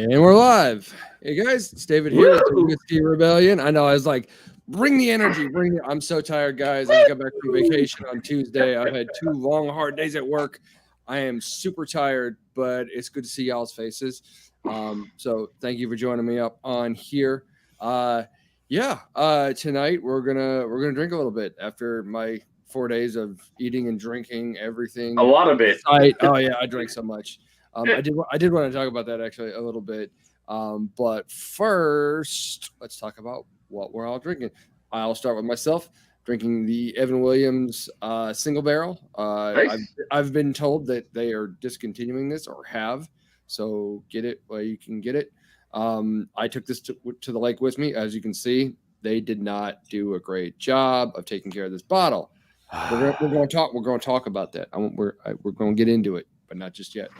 And we're live. Hey guys, it's David here with the Whiskey Rebellion. I know I was like, bring the energy, bring it. I'm so tired, guys. I just got back from vacation on Tuesday. I've had 2 long, hard days at work. I am super tired, but it's good to see y'all's faces. So thank you for joining me up on here. Tonight we're gonna drink a little bit after my 4 days of eating and drinking everything. A lot of it. Oh yeah, I drank so much. I did want to talk about that actually a little bit. But first, let's talk about what we're all drinking. I'll start with myself drinking the Evan Williams single barrel. Nice. I've been told that they are discontinuing this or have, so get it while you can get it. I took this to the lake with me. As you can see, they did not do a great job of taking care of this bottle. We're going to talk about that. We're going to get into it, but not just yet.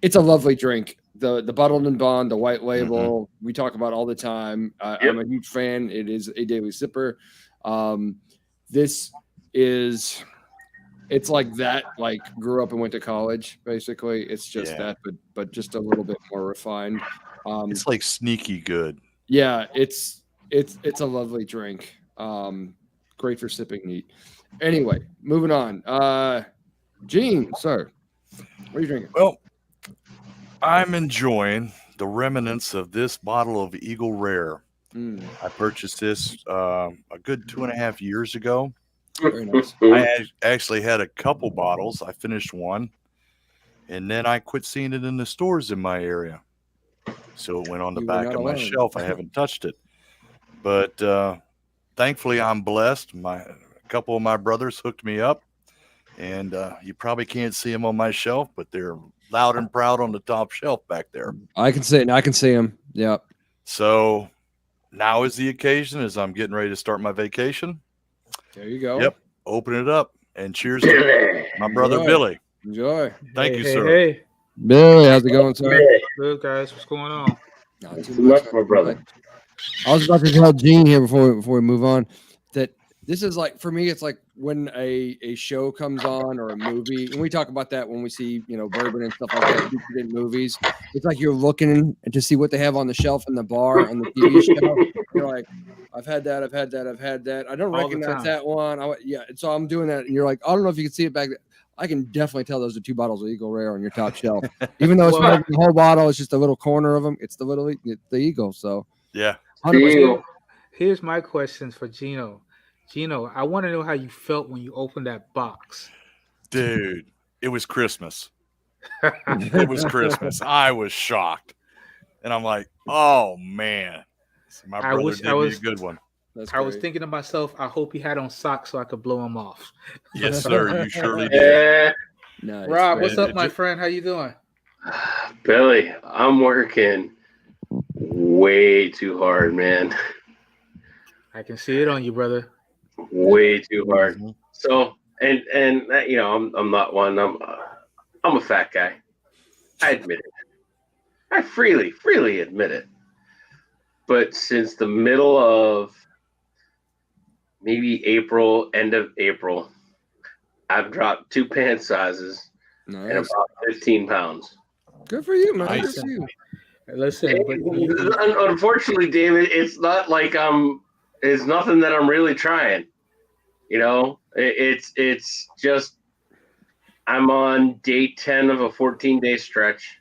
It's a lovely drink. The bottled and bond, the white label, we talk about all the time. I'm a huge fan. It is a daily sipper. It's like that, like grew up and went to college, basically. It's just that, but just a little bit more refined. It's like sneaky good. Yeah, it's a lovely drink. Great for sipping neat. Anyway, moving on. Gene, sir, what are you drinking? Well, I'm enjoying the remnants of this bottle of Eagle Rare. I purchased this a good 2.5 years ago. Very nice. I actually had a couple bottles. I finished one, and then I quit seeing it in the stores in my area. So it went on the back of my shelf. I haven't touched it. But thankfully, I'm blessed. A couple of my brothers hooked me up, and you probably can't see them on my shelf, but they're loud and proud on the top shelf back there. I can see it, and I can see them. Yeah. So now is the occasion as I'm getting ready to start my vacation. There you go. Yep. Open it up, and cheers to my brother Billy. Enjoy. Thank you, sir. Hey, Billy, how's it going, sir? good guys. What's going on? Not Too much, my brother. I was about to tell Gene here before we move on that this is like, for me, it's like when a show comes on or a movie, and we talk about that when we see, bourbon and stuff like that featured in movies. It's like you're looking to see what they have on the shelf in the bar on the TV show. You're like, I've had that. I don't All the recognize time. that one. So I'm doing that, and you're like, I don't know if you can see it back there. I can definitely tell those are 2 bottles of Eagle Rare on your top shelf. Even though it's not the whole bottle, it's just a little corner of them. It's the Eagle. So yeah. 100%. Here's my questions for Gino. Gino, I want to know how you felt when you opened that box. Dude, it was Christmas. It was Christmas. I was shocked. And I'm like, oh, man. My brother did me a good one. That's I was great. thinking to myself, I hope he had on socks so I could blow him off. Yes, sir. You surely did. Nice. Rob, what's Man, up, my friend? How you doing? Billy, I'm working way too hard, man. I can see it on you, brother. Way too hard. So, and I'm not one. I'm a fat guy. I admit it. I freely admit it. But since the middle of maybe end of April, I've dropped 2 pant sizes and Nice. about 15 pounds. Good for you, man. Nice. Good for you. Listen, Unfortunately, David, it's not like it's nothing that I'm really trying. It's just I'm on day 10 of a 14-day stretch.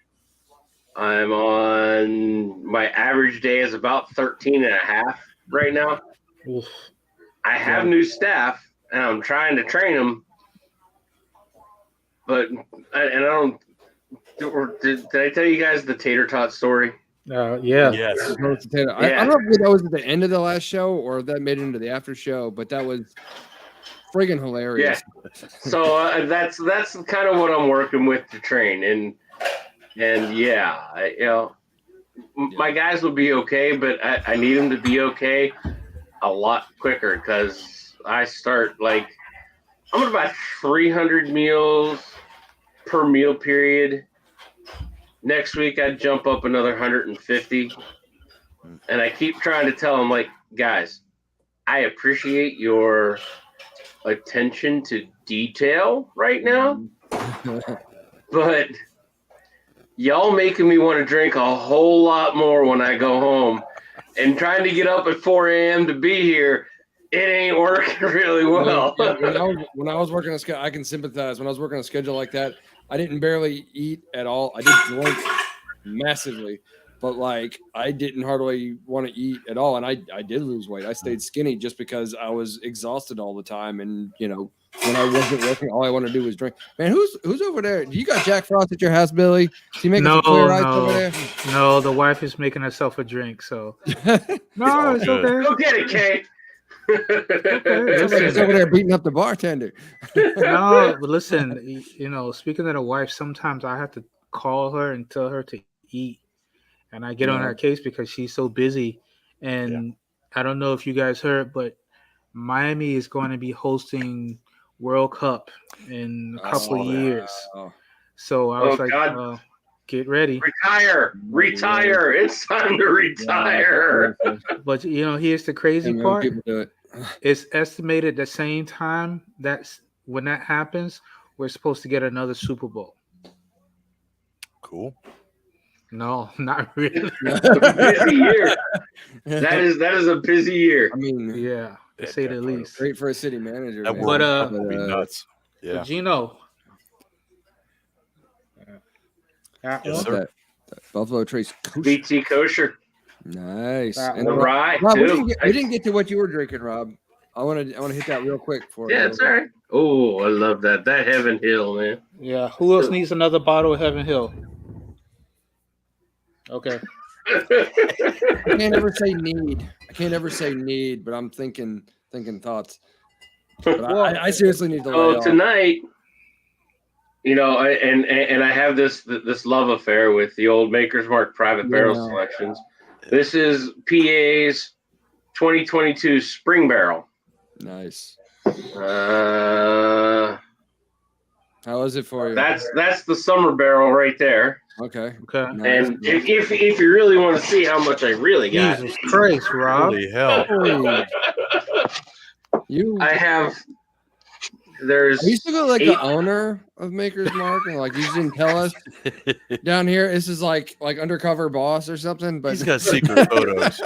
I'm on my average day is about 13 and a half right now. oof. I have new staff and I'm trying to train them, but I don't. Did I tell you guys the tater tot story? Yeah. Yes. I don't know if that was at the end of the last show or if that made it into the after show, but that was friggin' hilarious. Yeah. So that's kind of what I'm working with to train, and my guys will be okay, but I need them to be okay a lot quicker because I start I'm at about 300 meals per meal period. Next week, I'd jump up another 150. And I keep trying to tell them, guys, I appreciate your attention to detail right now, but y'all making me want to drink a whole lot more when I go home, and trying to get up at 4 a.m. to be here. It ain't working really well. Yeah, when I was working a schedule, I can sympathize. When I was working a schedule like that, I didn't barely eat at all. I did drink massively, but like I didn't hardly want to eat at all. And I did lose weight. I stayed skinny just because I was exhausted all the time. And when I wasn't working, all I wanted to do was drink. Man, who's over there? Do you got Jack Frost at your house, Billy? Is he making some clear ice over there? No, the wife is making herself a drink. So no, it's good. okay. Go get it, Kay. Somebody's over there beating up the bartender. No, but listen, speaking of the wife, sometimes I have to call her and tell her to eat, and I get on her case because she's so busy. And I don't know if you guys heard, but Miami is going to be hosting World Cup in a couple of years. So I was get ready. Retire. It's time to retire. But here's the crazy part. People do it. It's estimated the same time when that happens, we're supposed to get another Super Bowl. Cool. No, not really. A busy year. That is a busy year. I mean, yeah, to say the least. Great for a city manager. That would be nuts. Yeah, Gino. Yes, sir. That Buffalo Trace BT kosher. Nice. And Rob, we didn't get to what you were drinking, Rob. I want to hit that real quick for you. Yeah, it's all right. Oh, I love that. That Heaven Hill, man. Yeah. Who else needs another bottle of Heaven Hill? Okay. I can't ever say need, but I'm thinking thoughts. But I seriously need to lay off. Tonight, and I have this love affair with the old Maker's Mark Private Barrel selections. This is PA's 2022 Spring Barrel. Nice. How is it for you? That's the summer barrel right there. Okay. Nice. And if you really want to see how much I really got, Jesus Christ, Rob! Holy hell! I have. There's. Are you still like the owner of Maker's Mark, and like you didn't tell us down here? This is like undercover boss or something. But he's got secret photos.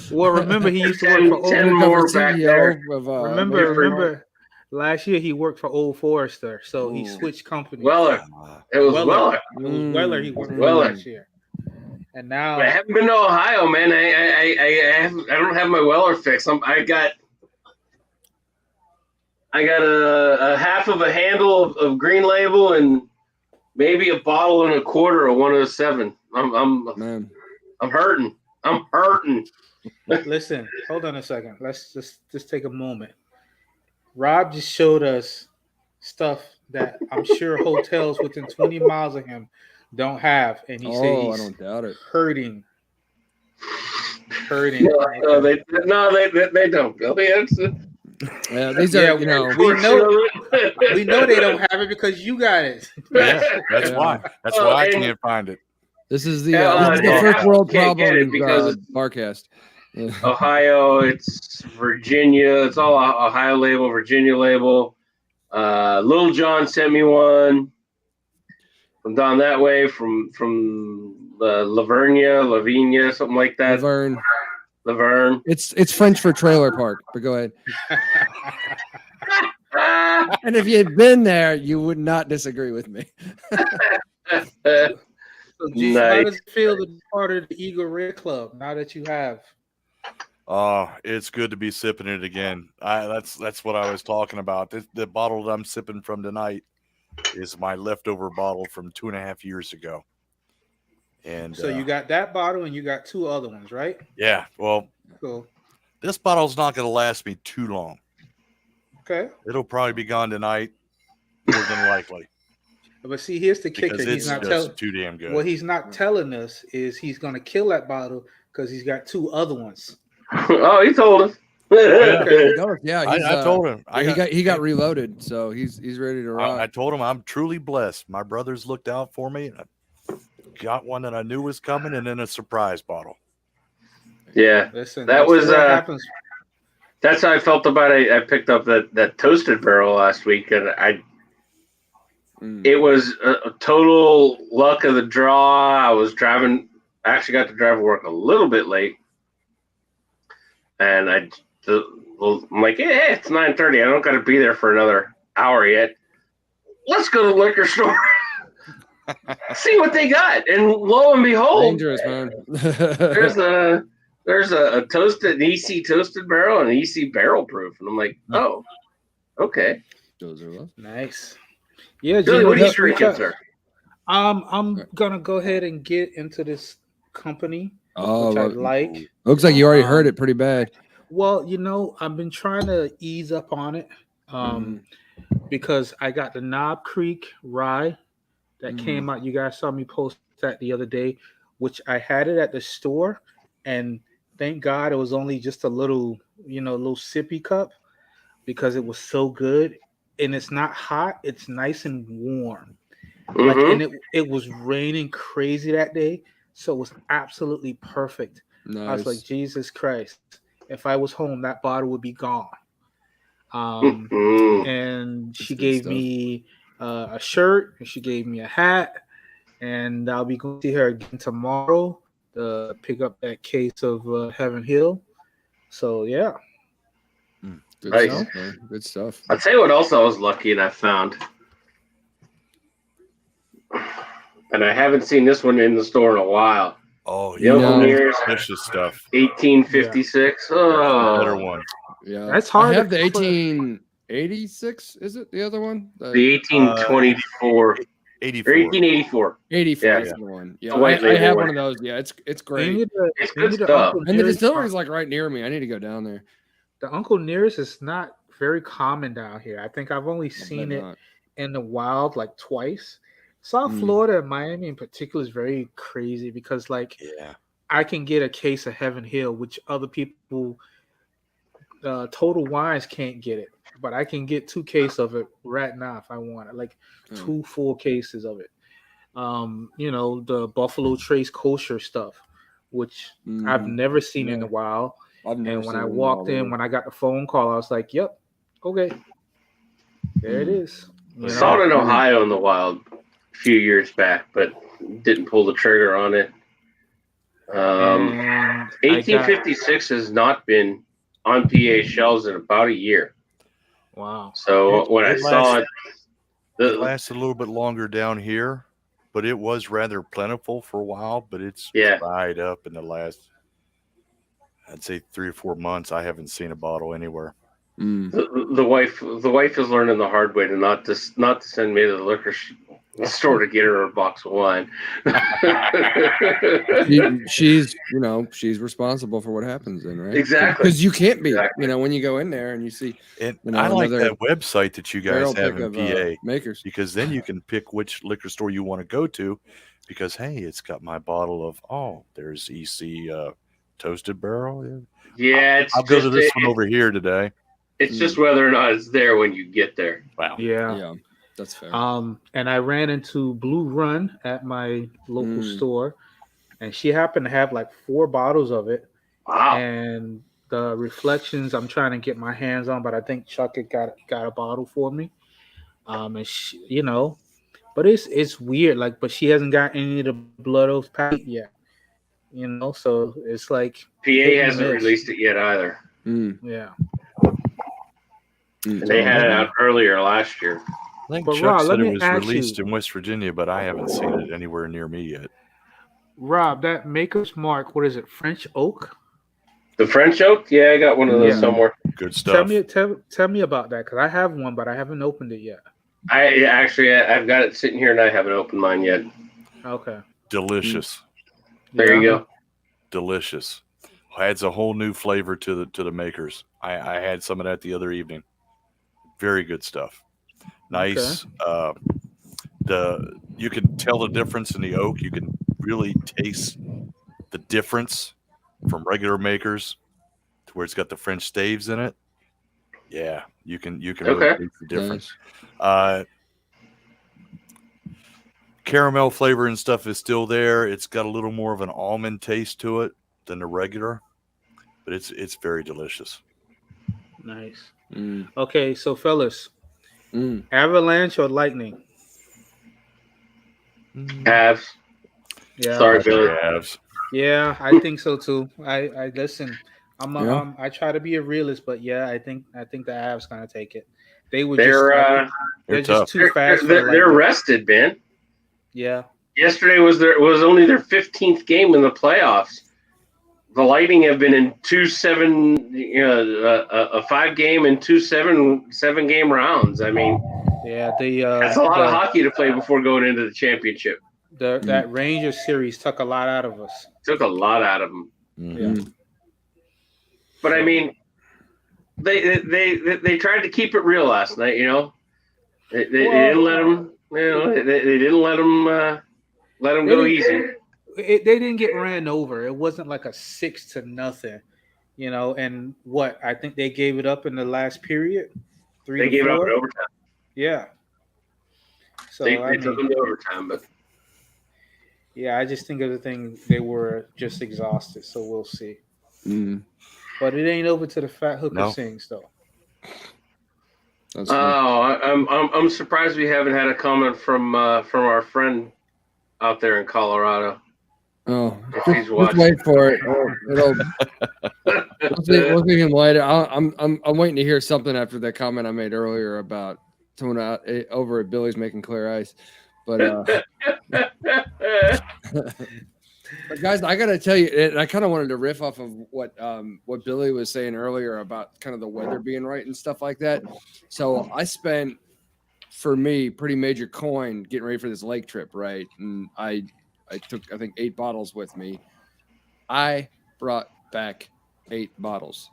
Well, remember he used to work for 10 more back there. Remember. Last year he worked for Old Forester, so he switched companies. Weller. It was Weller. It was Weller. He worked for last year. And now I haven't been to Ohio, man. I don't have my Weller fix. I got a half of a handle of Green Label and maybe a bottle and a quarter of 107. I'm hurting. I'm hurting. Listen, hold on a second. Let's just take a moment. Rob just showed us stuff that I'm sure hotels within 20 miles of him don't have, and he said he's I don't doubt it. Hurting. No, they don't. These are we know they don't have it because you got it. Yeah, that's why. That's why I can't find it. This is the first world problem because Barcast. Yeah. Ohio, it's Virginia. It's all Ohio label, Virginia label. Little John sent me one from down that way, from Lavernia, something like that. Laverne. It's French for trailer park, but go ahead. And if you had been there, you would not disagree with me. So, G, how does it feel to be part of the Eagle Red Club now that you have? Oh, it's good to be sipping it again. That's what I was talking about. The bottle that I'm sipping from tonight is my leftover bottle from 2.5 years ago. And so you got that bottle and you got 2 other ones, right? Yeah. Well, cool. This bottle's not going to last me too long. Okay. It'll probably be gone tonight, more than likely. But see, here's the kicker. He's not telling. Too damn good. What he's not telling us is he's going to kill that bottle because he's got 2 other ones. Oh, he told us. Yeah, I told him. He got reloaded, so he's ready to rock. I told him I'm truly blessed. My brothers looked out for me, and I got one that I knew was coming, and then a surprise bottle. Yeah, listen, that was happens. That's how I felt about it. I picked up that toasted barrel last week, and It was a total luck of the draw. I actually got to drive to work a little bit late. And I'm like, hey, it's 9:30. I don't got to be there for another hour yet. Let's go to the liquor store. See what they got. And lo and behold, dangerous, man. there's an EC toasted barrel and an EC barrel proof. And I'm like, oh, okay. Those are love. Nice. Yeah, Billy, what are you drinking, sir? I'm gonna go ahead and get into this company, Oh, which I like. Looks like you already heard it pretty bad. Well, I've been trying to ease up on it, because I got the Knob Creek Rye that came out. You guys saw me post that the other day, which I had it at the store, and thank God it was only just a little sippy cup, because it was so good. And it's not hot, it's nice and warm. Like, and it was raining crazy that day, so it was absolutely perfect. Nice. I was like, Jesus Christ, if I was home, that bottle would be gone. And she gave me a shirt, and she gave me a hat, and I'll be going to see her again tomorrow to pick up that case of Heaven Hill. So yeah. Good Nice. stuff, man. Good stuff. I'll tell you what else I was lucky and I found. And I haven't seen this one in the store in a while. Oh, the Uncle Near's delicious stuff. 1856. Oh, better one. Yeah, that's hard. I have the 1886. Is it the other one? The 1824. 84. 1884. 84. Yeah. That's the one. Yeah, I have one of those. Yeah, it's great. It's good stuff. And the distillery is like right near me. I need to go down there. The Uncle Near's is not very common down here. I think I've only seen it in the wild like twice. South Florida and Miami in particular is very crazy because I can get a case of Heaven Hill, which other people, Total Wines can't get it, but I can get 2 cases of it right now if I want it, like 2 full cases of it. The Buffalo Trace kosher stuff, which I've never seen in the wild. And when I walked in, when I got the phone call, I was like, yep, okay. There it is. I saw it in Ohio in the wild a few years back, but didn't pull the trigger on it. 1856 has not been on PA shelves in about a year. Wow. So when I saw it, it lasted a little bit longer down here, but it was rather plentiful for a while, but it's dried up in the last, I'd say 3 or 4 months. I haven't seen a bottle anywhere. The wife is learning the hard way to not to send me to the liquor store to get her a box of wine. she's responsible for what happens then, right? Exactly. Because you can't be, when you go in there and you see. And I like that website that you guys have in PA makers, because then you can pick which liquor store you want to go to, because hey, it's got my bottle of there's EC toasted barrel. Yeah, I'll go to this one over here today. It's just whether or not it's there when you get there. Wow. Yeah, that's fair. And I ran into Blue Run at my local store, and she happened to have like 4 bottles of it. Wow. And the Reflections I'm trying to get my hands on, but I think Chuck had got a bottle for me. And she, but it's weird, but she hasn't got any of the Blood Oath packet yet. So it's like PA hasn't released it yet either. Yeah. And they had it out earlier last year. I think Chuck said it was released in West Virginia, but I haven't seen it anywhere near me yet. Rob, that Maker's Mark, what is it? French oak? The French oak? Yeah, I got one of those somewhere. Good stuff. Tell me about that, because I have one, but I haven't opened it yet. I've got it sitting here and I haven't opened mine yet. Okay. Delicious. There you go. Delicious. Adds a whole new flavor to the Makers. I had some of that the other evening. Very good stuff. Nice. Okay. You can tell the difference in the oak. You can really taste the difference from regular Makers to where it's got the French staves in it. Yeah, you can really taste the difference. Nice. Caramel flavor and stuff is still there. It's got a little more of an almond taste to it than the regular, but it's very delicious. Nice. Okay, so fellas, Avalanche or Lightning? Halves. Yeah. Sorry, Billy. Yeah, I think so too. I listen. I try to be a realist, but yeah, I think the Avs gonna take it. They were They're they're just tough. too fast for the they're Lightning. rested, man. Yeah. Yesterday was only their 15th game in the playoffs. The Lightning have been in a 5-game and 7-game rounds. I mean, Yeah, that's a lot of hockey to play before going into the championship. That Rangers series took a lot out of us. Took a lot out of them. Yeah. But I mean, they tried to keep it real last night. They didn't let them. They didn't let them go easy. They didn't get ran over. It wasn't like a 6-0. And what I think they gave it up in the last period. 3 They to gave 4. it up in overtime. Yeah. So they took them to overtime, but yeah, I just think of the thing they were just exhausted. So we'll see. But it ain't over to the fat hooker sings though. I'm surprised we haven't had a comment from our friend out there in Colorado. Oh, just wait for it. We'll see him later. I'm waiting to hear something after that comment I made earlier about someone out over at Billy's making clear ice. But but guys, I gotta tell you, and I kind of wanted to riff off of what Billy was saying earlier about kind of the weather being right and stuff like that. So I spent, for me, pretty major coin getting ready for this lake trip, right? And I took, I think, 8 bottles with me. I brought back 8 bottles.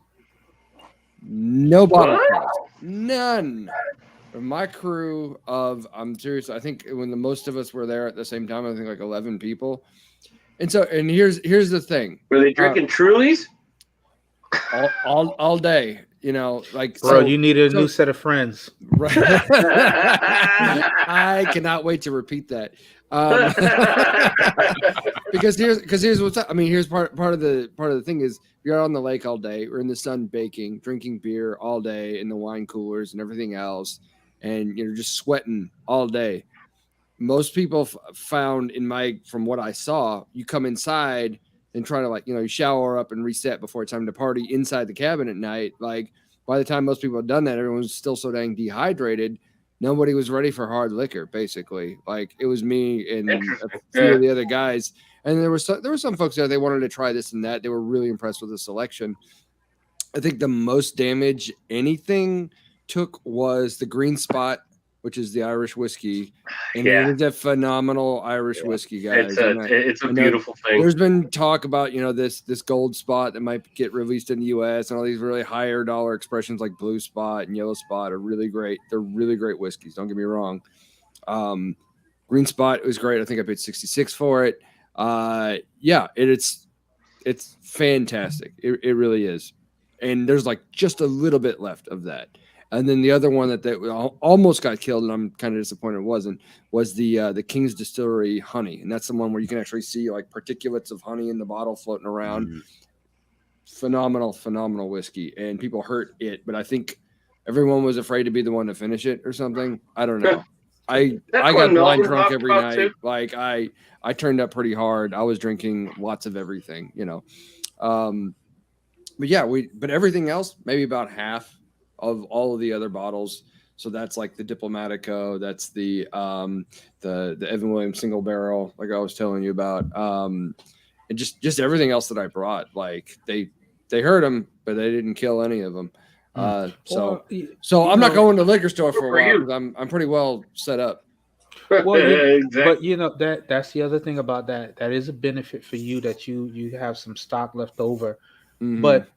No bottle closed. None. My crew of, I'm serious, I think when the most of us were there at the same time, I think like 11 people. And so, and here's the thing. Were they drinking Trulies? All day, like, bro, you need a new set of friends. Right. I cannot wait to repeat that. Because here's what's up. I mean, here's part of the thing is you're out on the lake all day, we're in the sun baking, drinking beer all day in the wine coolers and everything else, and you're just sweating all day. Most people found from what I saw, you come inside and try to you shower up and reset before it's time to party inside the cabin at night. Like by the time most people had done that, everyone was still so dang dehydrated. Nobody was ready for hard liquor, basically. Like it was me and a few of the other guys. And there were some folks there, they wanted to try this and that. They were really impressed with the selection. I think the most damage anything took was the Green Spot, which is the Irish whiskey. And it is a phenomenal Irish whiskey, guys. It's a beautiful thing. There's been talk about, this Gold Spot that might get released in the US, and all these really higher dollar expressions like Blue Spot and Yellow Spot are really great. They're really great whiskeys. Don't get me wrong. Green Spot was great. I think I paid $66 for it. It's fantastic. It really is. And there's like just a little bit left of that. And then the other one that almost got killed, and I'm kind of disappointed it wasn't, was the King's Distillery honey. And that's the one where you can actually see like particulates of honey in the bottle floating around. Phenomenal whiskey. And people hurt it, but I think everyone was afraid to be the one to finish it or something. I don't know. I got blind drunk every night. Too. Like I turned up pretty hard. I was drinking lots of everything, But yeah, but everything else, maybe about half of all of the other bottles. So that's like the Diplomatico, that's the Evan Williams single barrel, like I was telling you about. And just everything else that I brought. Like they hurt them, but they didn't kill any of them. So I'm not going to the liquor store for a while because I'm pretty well set up. Well, exactly. But that's the other thing about that. That is a benefit for you that you have some stock left over. Mm-hmm. But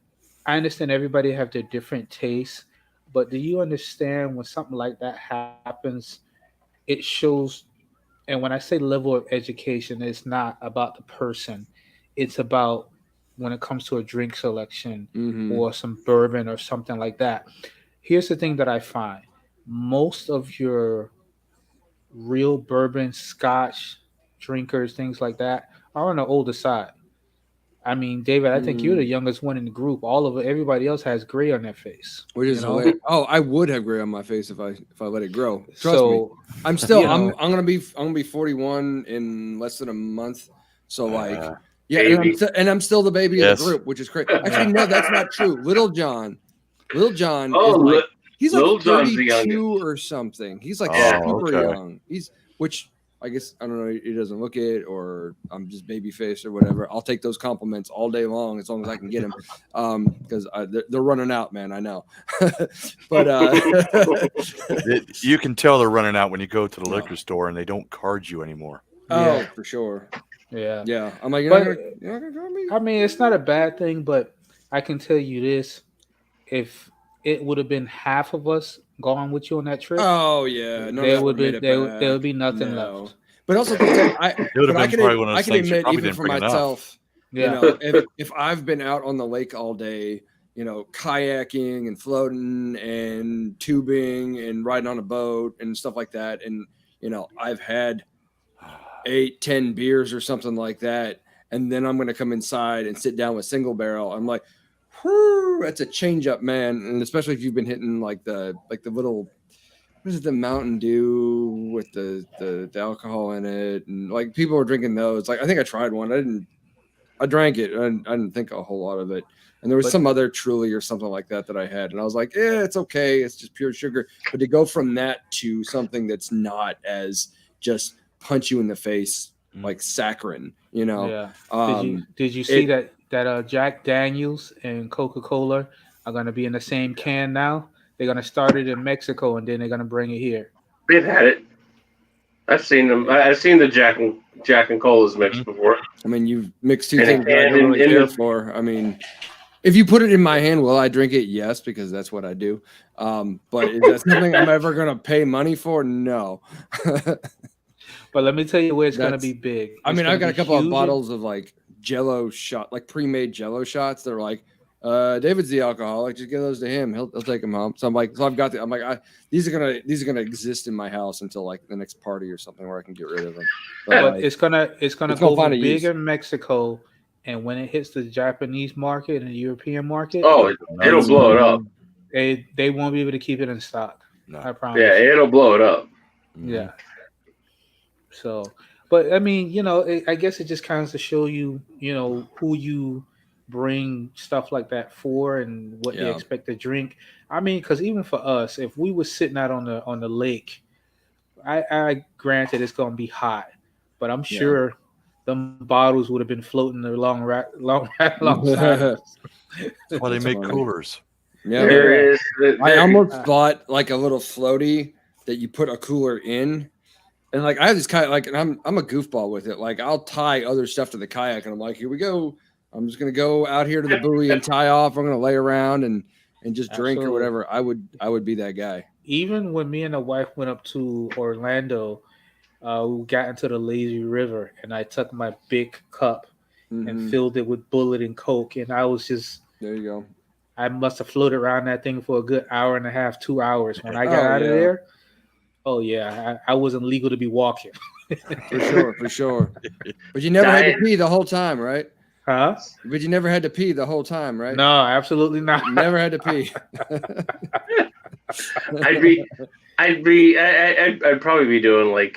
I understand everybody have their different tastes. But do you understand when something like that happens, it shows, and when I say level of education, it's not about the person. It's about when it comes to a drink selection or some bourbon or something like that. Here's the thing that I find. Most of your real bourbon, scotch drinkers, things like that, are on the older side. I mean, David, I think you're the youngest one in the group. Everybody else has gray on their face. Which is hilarious. Oh, I would have gray on my face if I let it grow. Trust me. I'm still I'm gonna be 41 in less than a month. So like and I'm still the baby of the group, which is crazy. Actually, no, that's not true. Little John is like he's like 32 or something. He's like super young. Which I guess I don't know. He doesn't look it, or I'm just baby faced or whatever. I'll take those compliments all day long as I can get them, because they're running out, man. I know, but you can tell they're running out when you go to the liquor store and they don't card you anymore. Oh, for sure. Yeah. I'm like, you're not gonna call me? I mean, it's not a bad thing, but I can tell you this: if it would have been half of us going with you on that trip, oh yeah, there would be nothing left. But also, I can admit, even for myself, if I've been out on the lake all day, kayaking and floating and tubing and riding on a boat and stuff like that, and I've had 8-10 beers or something like that, and then I'm going to come inside and sit down with single barrel. I'm like, whoo, that's a change up, man. And especially if you've been hitting like the little, what is it, the Mountain Dew with the alcohol in it, and like people were drinking those. Like I think I tried one. I drank it. I didn't think a whole lot of it. And there was some other Truly or something like that I had, and I was like, yeah, it's okay. It's just pure sugar. But to go from that to something that's not as just punch you in the face like saccharin, Yeah. Did you see that Jack Daniels and Coca-Cola are going to be in the same can now? They're going to start it in Mexico and then they're going to bring it here. They've had it. I've seen them. I've seen the Jack and Colas mixed before. I mean, you've mixed two things I don't really care for. I mean, if you put it in my hand, will I drink it? Yes, because that's what I do. But is that something I'm ever going to pay money for? No. But let me tell you where it's going to be big. I mean, I've got a couple of bottles of like Jello shot, like pre-made Jello shots. They're like, David's the alcoholic. Just give those to him. He'll take them home. So I'm like, these are gonna exist in my house until like the next party or something where I can get rid of them. But like, it's gonna go big in Mexico, and when it hits the Japanese market and the European market, it'll blow it up. They won't be able to keep it in stock. No. I promise. Yeah, it'll blow it up. Yeah. So, but I mean, I guess it just kind of to show you, who you bring stuff like that for and what you expect to drink. I mean, because even for us, if we were sitting out on the lake, I granted it's going to be hot, but I'm sure them bottles would have been floating alongside. That's why they make coolers. Yeah, I almost bought like a little floaty that you put a cooler in. And like I have this kayak, like, and I'm a goofball with it. Like I'll tie other stuff to the kayak, and I'm like, here we go. I'm just gonna go out here to the buoy and tie off. I'm gonna lay around and just drink or whatever. I would be that guy. Even when me and the wife went up to Orlando, we got into the lazy river, and I took my big cup and filled it with Bullet and Coke, and I was just there. You go. I must have floated around that thing for a good hour and a half, 2 hours. When I got out of there. Oh yeah, I wasn't legal to be walking. for sure. But you never had to pee the whole time, right? Huh? But you never had to pee the whole time, right? No, absolutely not. You never had to pee. I'd probably be doing like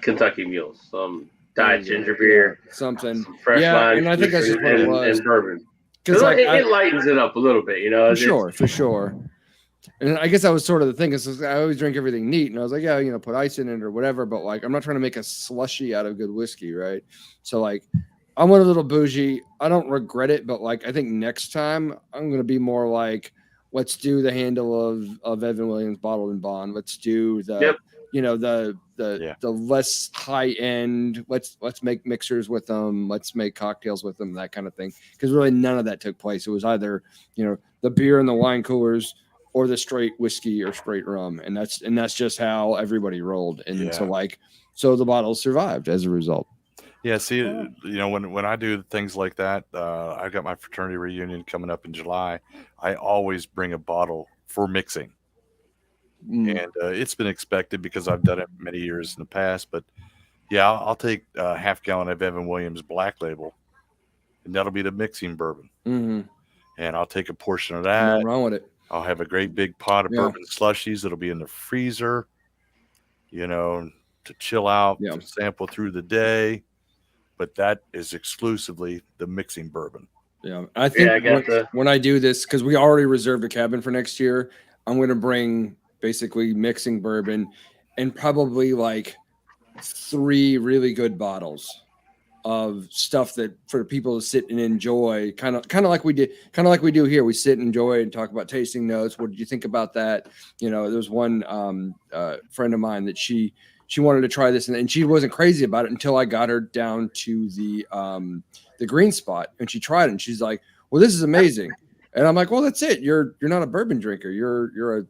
Kentucky Mules, some diet ginger beer, something some fresh lime, and I think that's just what it was. And bourbon. Because it lightens it up a little bit, For sure. And I guess that was sort of the thing, is I always drink everything neat, and I was like, yeah, put ice in it or whatever, but like I'm not trying to make a slushy out of good whiskey, right? So like I went a little bougie. I don't regret it, but like I think next time I'm gonna be more like, let's do the handle of Evan Williams bottled and bond. Let's do the the less high end. Let's make mixers with them. Let's make cocktails with them, that kind of thing. Because really none of that took place. It was either the beer and the wine coolers, or the straight whiskey or straight rum, and that's just how everybody rolled. And so the bottles survived as a result. Yeah, see, when I do things like that, I've got my fraternity reunion coming up in July. I always bring a bottle for mixing, and it's been expected because I've done it many years in the past. But yeah, I'll take a half gallon of Evan Williams Black Label, and that'll be the mixing bourbon. Mm-hmm. And I'll take a portion of that. Nothing wrong with it. I'll have a great big pot of Yeah. bourbon slushies that'll be in the freezer, to chill out, Yeah. to sample through the day. But that is exclusively the mixing bourbon. Yeah, I think when I do this, because we already reserved a cabin for next year, I'm going to bring basically mixing bourbon and probably like 3 really good bottles of stuff that for people to sit and enjoy, kind of like we do here. We sit and enjoy and talk about tasting notes. What did you think about that? There's one friend of mine that she wanted to try this and she wasn't crazy about it until I got her down to the green spot and she tried it and she's like, well, this is amazing. And I'm like, well, that's it. You're not a bourbon drinker. You're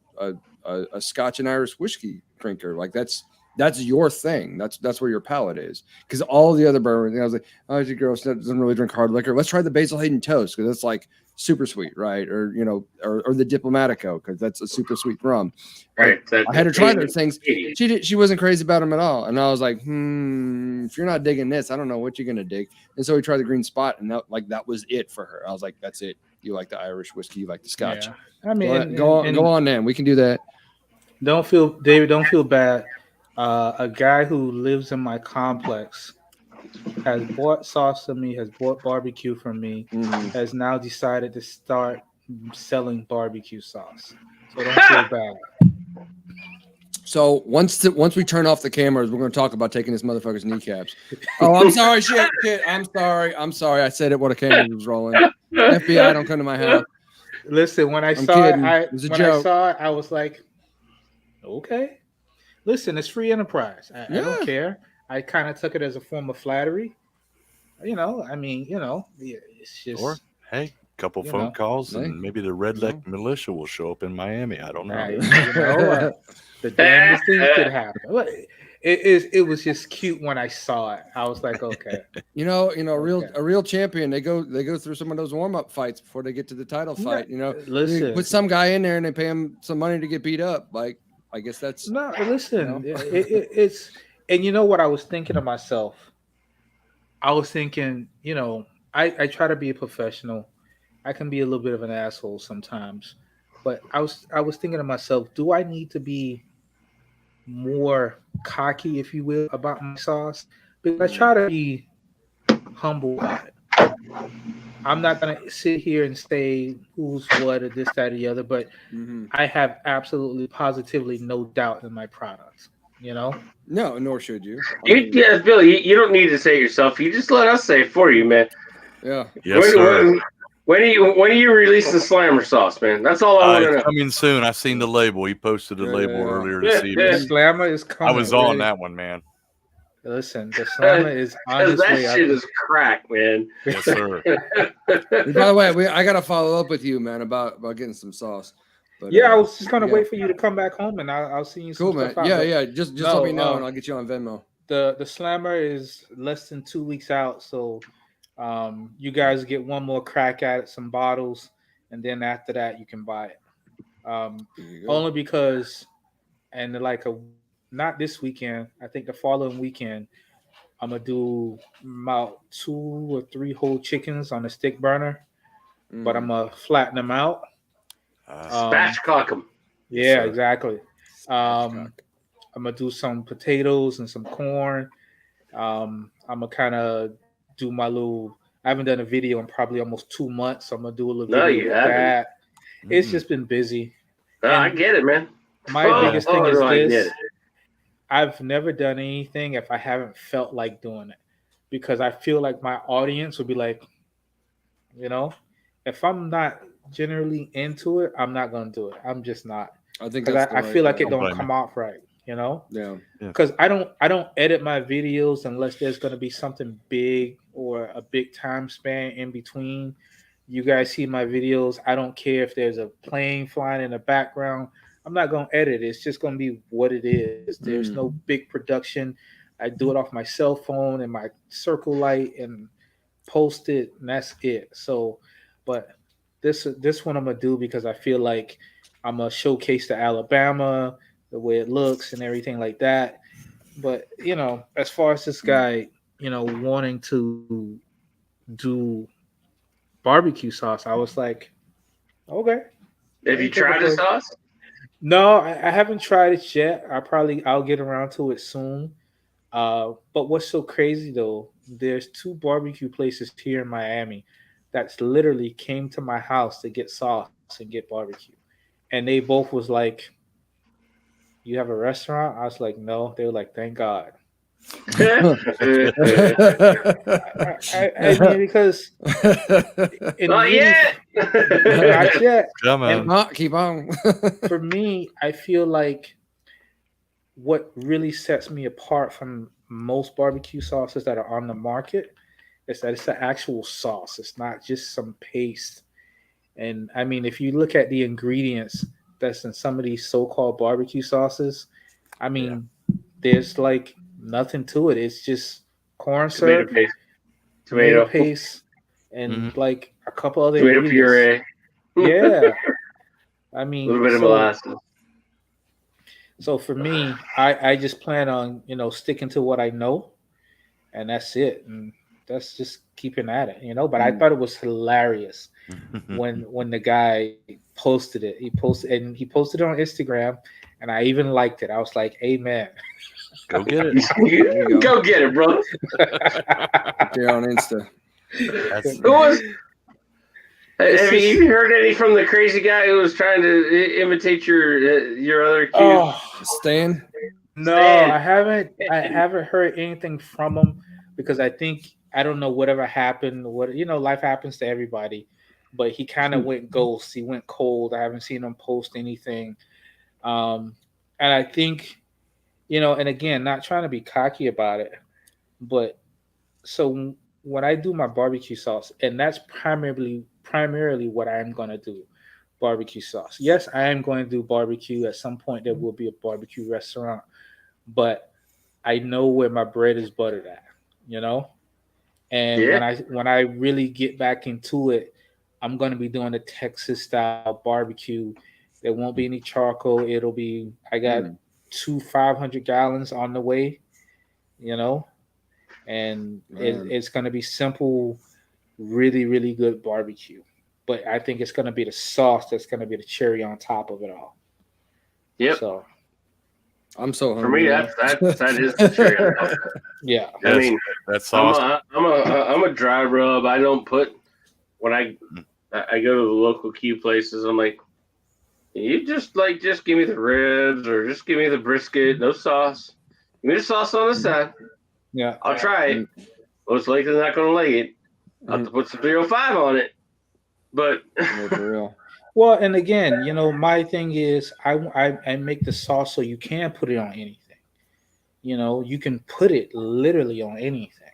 a Scotch and Irish whiskey drinker. Like that's your thing. That's where your palate is. Because all the other bourbon, I was like, oh, your girl doesn't really drink hard liquor. Let's try the Basil Hayden Toast because that's like super sweet, right? Or or the Diplomatico because that's a super sweet rum. Right. I had her try those things. She wasn't crazy about them at all. And I was like, if you're not digging this, I don't know what you're gonna dig. And so we tried the green spot, and that was it for her. I was like, that's it. You like the Irish whiskey, you like the Scotch. Yeah. I mean, go on, then we can do that. Don't feel bad. A guy who lives in my complex has bought sauce from me, has bought barbecue from me, has now decided to start selling barbecue sauce. So don't feel bad. So once we turn off the cameras, we're going to talk about taking this motherfucker's kneecaps. Oh, I'm sorry, shit. I'm sorry. I said it while the camera was rolling. FBI, don't come to my house. Listen, when I saw it, I was like, okay. Listen, it's free enterprise. I don't care. I kind of took it as a form of flattery. It's just. Or, hey, a couple phone calls and maybe the Red Leg militia will show up in Miami. I don't know. The damnedest thing could happen. It was just cute when I saw it. I was like, okay. A real champion. They go through some of those warm-up fights before they get to the title fight. Listen, you put some guy in there and they pay him some money to get beat up. Like, I guess that's no. Listen, it's and you know what I was thinking to myself. I was thinking, I try to be a professional. I can be a little bit of an asshole sometimes, but I was thinking to myself, do I need to be more cocky, if you will, about my sauce? Because I try to be humble about it. I'm not going to sit here and say who's what or this, that, or the other, but I have absolutely, positively no doubt in my products, No, nor should you. Billy, you don't need to say it yourself. You just let us say it for you, man. Yeah. Yes, sir. When are you releasing the Slammer sauce, man? That's all I want to know. Coming soon. I seen the label. He posted a label earlier this evening. The Slammer is coming. I was on that one, man. Listen, the Slammer is on his way. That shit is crack, man. Yes, sir. By the way, I got to follow up with you, man, about getting some sauce. But, I was just gonna wait for you to come back home, and I'll see you. Cool, man. Yeah. Just let me know, and I'll get you on Venmo. The Slammer is less than 2 weeks out, so you guys get one more crack at it, some bottles, and then after that you can buy it. Only because, and not this weekend. I think the following weekend, I'm gonna do about 2 or 3 whole chickens on a stick burner, but I'm gonna flatten them out. Spatchcock them. Yeah, exactly. I'm gonna do some potatoes and some corn. I'm gonna kind of do my little. I haven't done a video in probably almost 2 months, so I'm gonna do a little video with that. It's just been busy. I get it, man. My biggest thing is this. I've never done anything if I haven't felt like doing it, because I feel like my audience would be like, if I'm not generally into it, I'm not gonna do it. I'm just not. I think I feel like it don't come off right, Yeah. Because I don't edit my videos unless there's gonna be something big or a big time span in between. You guys see my videos. I don't care if there's a plane flying in the background. I'm not going to edit it. It's just going to be what it is. There's no big production. I do it off my cell phone and my circle light and post it, and that's it. So, but this one I'm going to do because I feel like I'm going to showcase the Alabama, the way it looks and everything like that. But, as far as this guy, wanting to do barbecue sauce. I was like, okay. Have you tried the sauce? No, I haven't tried it yet. I'll get around to it soon. But what's so crazy though? There's two barbecue places here in Miami that's literally came to my house to get sauce and get barbecue, and they both was like, "You have a restaurant?" I was like, "No." They were like, "Thank God." I mean, because Not yet. not yet. Come on. Not keep on. For me, I feel like what really sets me apart from most barbecue sauces that are on the market is that it's the actual sauce. It's not just some paste. And I mean, if you look at the ingredients that's in some of these so-called barbecue sauces, I mean, there's like nothing to it. It's just corn Tomato syrup, paste, tomato tomato paste, and like a couple other tomato ingredients. puree, Yeah, I a mean, little bit of molasses. So for me, I just plan on sticking to what I know, and that's it, and that's just keeping at it, But I thought it was hilarious when the guy posted it. He posted it on Instagram, and I even liked it. I was like, "Amen." Go get it. Go. Go get it, bro. There on Insta. Who was? Have you heard any from the crazy guy who was trying to imitate your other cue? Oh, Stan? no, Stan. I haven't heard anything from him because I don't know whatever happened. Life happens to everybody, but he kind of went ghost. He went cold. I haven't seen him post anything. And I think, and again, not trying to be cocky about it, but so when I do my barbecue sauce, and that's primarily what I'm gonna do, barbecue sauce. Yes, I am going to do barbecue at some point. There will be a barbecue restaurant, but I know where my bread is buttered at, you know. And Yeah. when I really get back into it, I'm gonna be doing a Texas style barbecue. There won't be any charcoal. I got 2 500 gallons on the way, you know, and it's gonna be simple, really, really good barbecue. But I think it's gonna be the sauce that's gonna be the cherry on top of it all. Yep. So I'm so For hungry. me, that is the cherry on top. yeah. I mean, that sauce. I'm a dry rub. I don't put when I go to the local Q places. I'm like, you just give me the ribs or just give me the brisket, no sauce. Give me the sauce on the side. Yeah. I'll try it. Most likely not going to like it. I'll have to put some 305 on it. But For real. Well, and again, my thing is I make the sauce so you can put it on anything. You can put it literally on anything.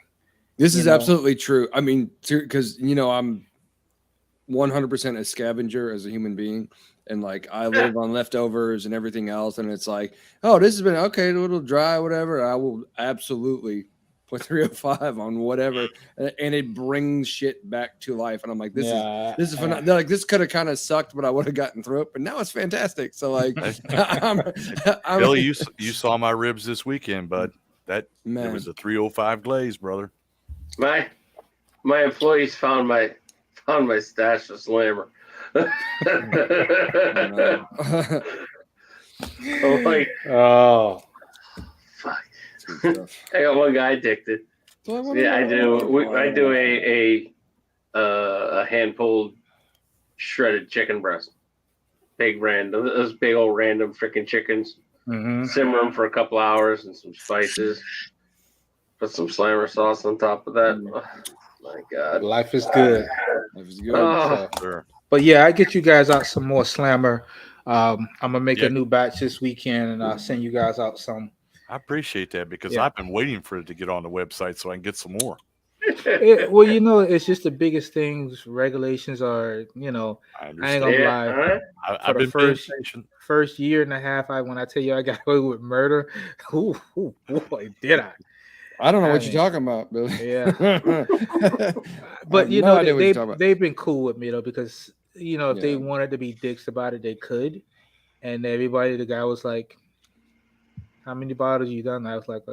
This is absolutely true. I mean, because I'm 100% a scavenger as a human being, and like I live on leftovers and everything else, and it's like, oh, this has been okay, a little dry, whatever. I will absolutely put 305 on whatever, and it brings shit back to life. And I'm like, this is fun. Like this could have kind of sucked, but I would have gotten through it. But now it's fantastic. So like, Billy, you saw my ribs this weekend, bud. It was a 305 glaze, brother. My employees found my stash of Slammer. I'm like, oh, fuck. I got one guy addicted. Yeah, I do. I do a hand pulled shredded chicken breast. Big random, those big old random freaking chickens. Simmer them for a couple hours and some spices. Put some Slammer sauce on top of that. Oh, my God, life is good. Life is good. Oh. Sure. But yeah, I get you guys out some more Slammer. I'm gonna make a new batch this weekend, and I'll send you guys out some. I appreciate that because I've been waiting for it to get on the website so I can get some more. Well, it's just the biggest things. Regulations are, I ain't gonna lie. I've been first year and a half. When I tell you I got away with murder, boy, did I! I don't know what you're talking about, Billy. Yeah, but they've been cool with me though because if they wanted to be dicks about it, they could. And the guy was like, "How many bottles you done?" I was like,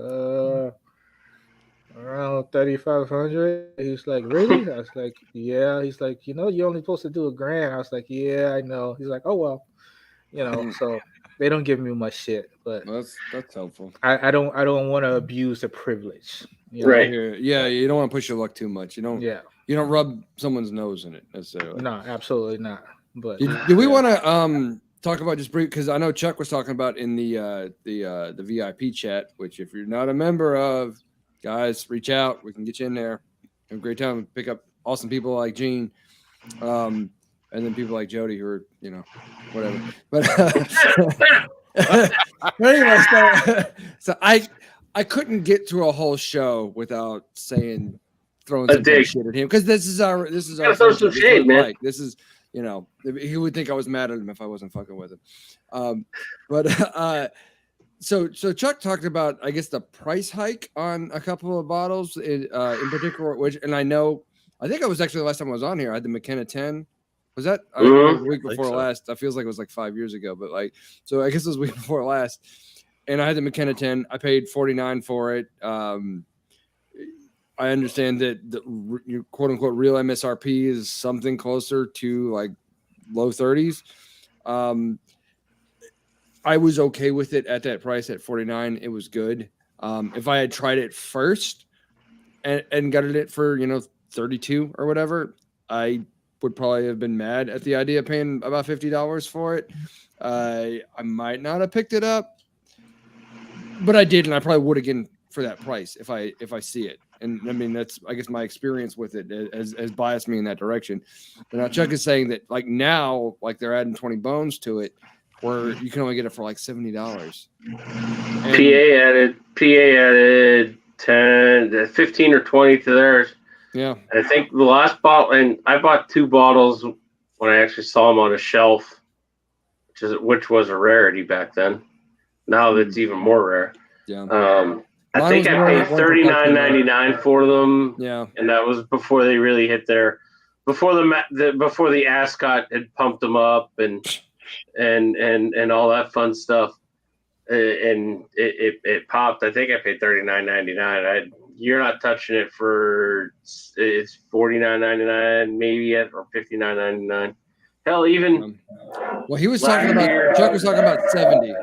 Around 3,500. He's like, really? I was like, yeah. He's like, you're only supposed to do $1,000. I was like, yeah, I know. He's like, oh well, So they don't give me much shit, but that's helpful. I don't want to abuse the privilege. Right. Yeah, you don't want to push your luck too much. You Yeah. don't rub someone's nose in it necessarily. No, absolutely not. But do we want to talk about just brief, because I know Chuck was talking about in the VIP chat, which if you're not a member of, guys, reach out. We can get you in there. Have a great time. Pick up awesome people like Gene, and then people like Jody who are whatever. But anyway, so I couldn't get through a whole show without throwing some shit at him, because this is our throw some shade, man. Like, this is he would think I was mad at him if I wasn't fucking with him. So Chuck talked about, I guess, the price hike on a couple of bottles in particular, and I think I was actually the last time I was on here. I had the McKenna 10. Was that the week before last? That feels like it was like 5 years ago, but so I guess it was the week before last. And I had the McKenna 10. I paid $49 for it. I understand that the quote unquote real MSRP is something closer to like low 30s. I was okay with it at that price at $49. It was good. If I had tried it first and got it for, 32 or whatever, I would probably have been mad at the idea of paying about $50 for it. I might not have picked it up, but I did, and I probably would again for that price if I see it. And I mean, that's, I guess, my experience with it has biased me in that direction. And now Chuck is saying that now they're adding 20 bones to it, where you can only get it for like $70. PA added 10, 15 or 20 to theirs. Yeah. And I think the last bottle, and I bought 2 bottles when I actually saw them on a shelf, which was a rarity back then. Now that's even more rare. Yeah. I think I paid $39.99 for them. Yeah, and that was before they really hit before the ascot had pumped them up and all that fun stuff, and it popped. I think I paid $39.99. You're not touching it for it's $49.99 maybe or $59.99. Hell, even he was talking about Chuck was talking about 70.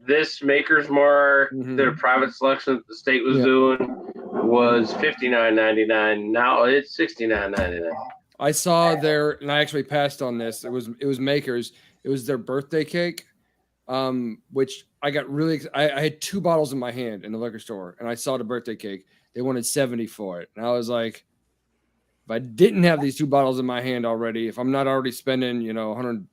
This Maker's Mark that a private selection that the state was doing was $59.99. Now it's $69.99. I saw and I actually passed on this. It was Maker's. It was their birthday cake, which I got really. I had 2 bottles in my hand in the liquor store, and I saw the birthday cake. They wanted 70 for it, and I was like, if I didn't have these 2 bottles in my hand already, if I'm not already spending, $120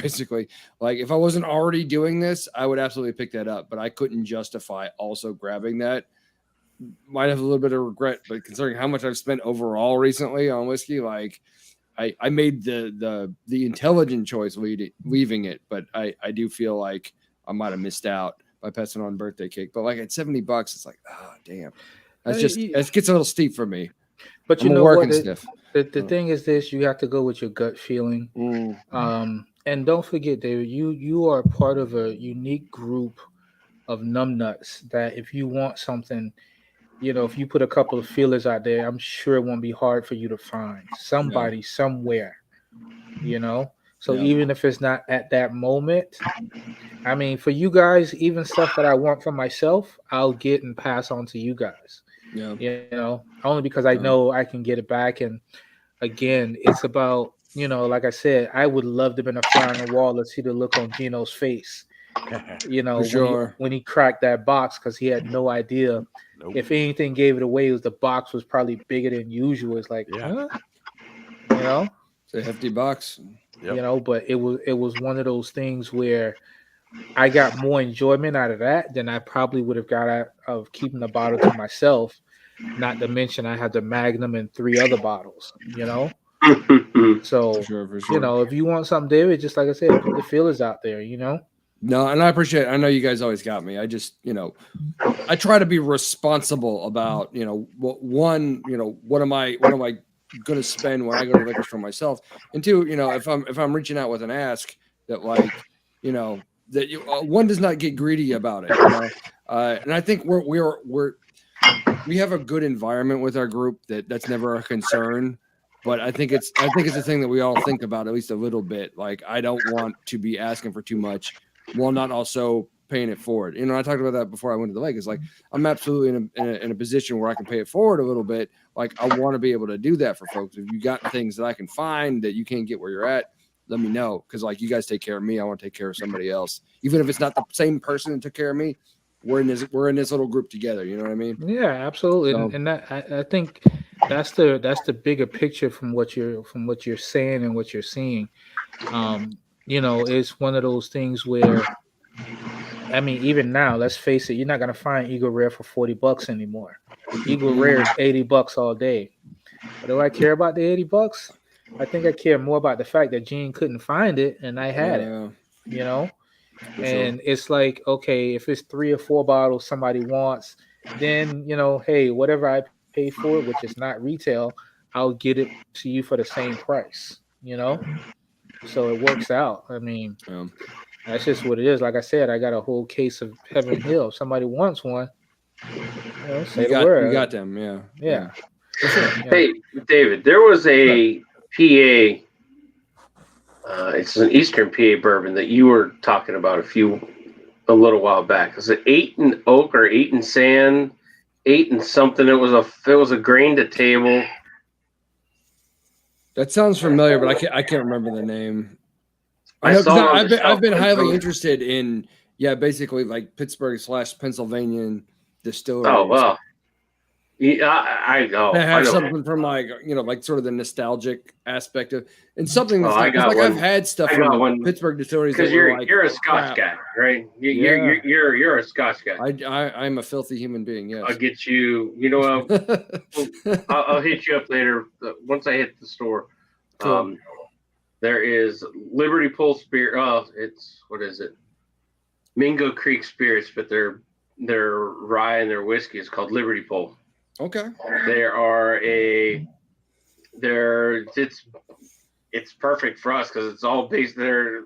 basically, if I wasn't already doing this, I would absolutely pick that up, but I couldn't justify also grabbing that. Might have a little bit of regret, but considering how much I've spent overall recently on whiskey, I made the intelligent choice leaving it, but I do feel like I might have missed out by passing on birthday cake. But at $70, it's like, oh damn, it gets a little steep for me. But you know what? The thing is this: you have to go with your gut feeling. And don't forget, David, you are part of a unique group of numbnuts that if you want something, if you put a couple of feelers out there, I'm sure it won't be hard for you to find somebody somewhere, So even if it's not at that moment, I mean, for you guys, even stuff that I want for myself, I'll get and pass on to you guys. Yeah. Only because I know I can get it back. And again, it's about, like I said, I would love to have been a fly on the wall to see the look on Gino's face, when he cracked that box, because he had no idea. Nope. If anything gave it away, the box was probably bigger than usual. It's like, huh? It's a hefty box. Yep. But it was one of those things where I got more enjoyment out of that than I probably would have got out of keeping the bottle to myself. Not to mention I had the Magnum and 3 other bottles, So, for sure. if you want something, David, just like I said, put the feelers out there, No, and I appreciate it. I know you guys always got me. I just, I try to be responsible about, what am I going to spend when I go to the liquor store myself? And 2, if I'm reaching out with an ask that that one does not get greedy about it. And I think we have a good environment with our group that's never a concern. But I think it's a thing that we all think about at least a little bit. Like, I don't want to be asking for too much while not also paying it forward. You know, I talked about that before I went to the lake. It's like, I'm absolutely in a position where I can pay it forward a little bit. Like, I want to be able to do that for folks. If you got things that I can find that you can't get where you're at, let me know. Because, like, you guys take care of me, I want to take care of somebody else. Even if it's not the same person that took care of me, we're in this little group together. You know what I mean? Yeah, absolutely. So, and that I think that's the bigger picture from what you're saying and what you're seeing. You know, it's one of those things where, I mean, even now, let's face it, you're not gonna find Eagle Rare for $40 anymore. Eagle Rare is $80 all day. But do I care about the $80? I think I care more about the fact that Gene couldn't find it and I had it. You know? And it's like, okay, if it's 3 or 4 bottles somebody wants, then, you know, hey, whatever I pay for, which is not retail, I'll get it to you for the same price, you know? So it works out. I mean, that's just what it is. Like I said, I got a whole case of Heaven Hill. If somebody wants one, you know, say the word. You got them, yeah. Sure. Hey, David, there was a PA. It's an Eastern PA bourbon that you were talking about a little while back. Was it 8 and oak or 8 and sand? 8 and something. It was a grain to table. That sounds familiar, but I can't remember the name. I've been highly interested in basically like Pittsburgh / Pennsylvania distilleries. Oh wow. Yeah, I know. I have something from like, you know, like sort of the nostalgic aspect of, and something that's I've had stuff from Pittsburgh distilleries because you're a Scotch guy, right? You're a Scotch guy. I'm a filthy human being. Yes, I'll get you. You know, I'll hit you up later once I hit the store. Cool. There is Liberty Pole Spirit. Oh, what is it? Mingo Creek Spirits, but their rye and their whiskey is called Liberty Pole. Okay. It's perfect for us because it's all based there.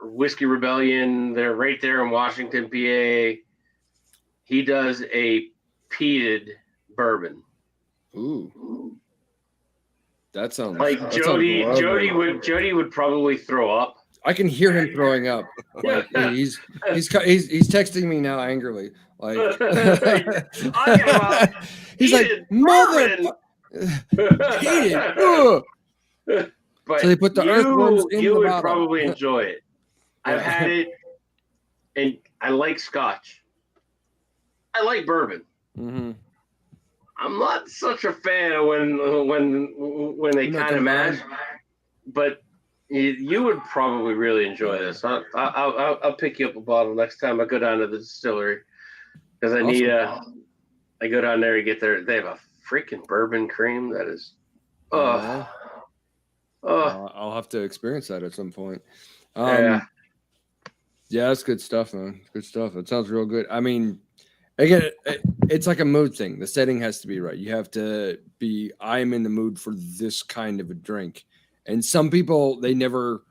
Whiskey Rebellion, they're right there in Washington, PA. He does a peated bourbon. Ooh. That sounds like Jody would probably throw up. I can hear him throwing up. Like, he's texting me now angrily. Like he's like, mother. But so they put the earthworms in you the would bottle. Probably enjoy it. I've had it, and I like Scotch. I like bourbon. Mm-hmm. I'm not such a fan of when they kind of mash, but you would probably really enjoy this. I'll pick you up a bottle next time I go down to the distillery because I go down there to get they have a freaking bourbon cream that is. I'll have to experience that at some point. Yeah, that's good stuff, man. Good stuff. It sounds real good. I mean, again, it's like a mood thing. The setting has to be right. You have to be, I'm in the mood for this kind of a drink. And some people, they never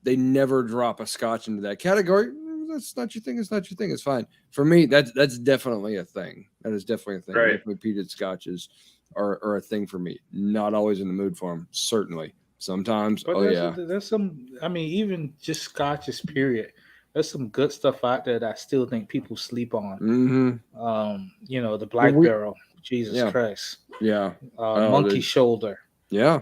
drop a Scotch into that category. That's not your thing. It's not your thing. It's fine. For me, that's definitely a thing. That is definitely a thing. Right. Peated Scotches are a thing for me. Not always in the mood for them. Certainly. Sometimes. But there's some, I mean, even just Scotches, period. There's some good stuff out there that I still think people sleep on. Mm-hmm. You know, the Black Barrel. Jesus Christ. Yeah. Monkey Shoulder. Yeah.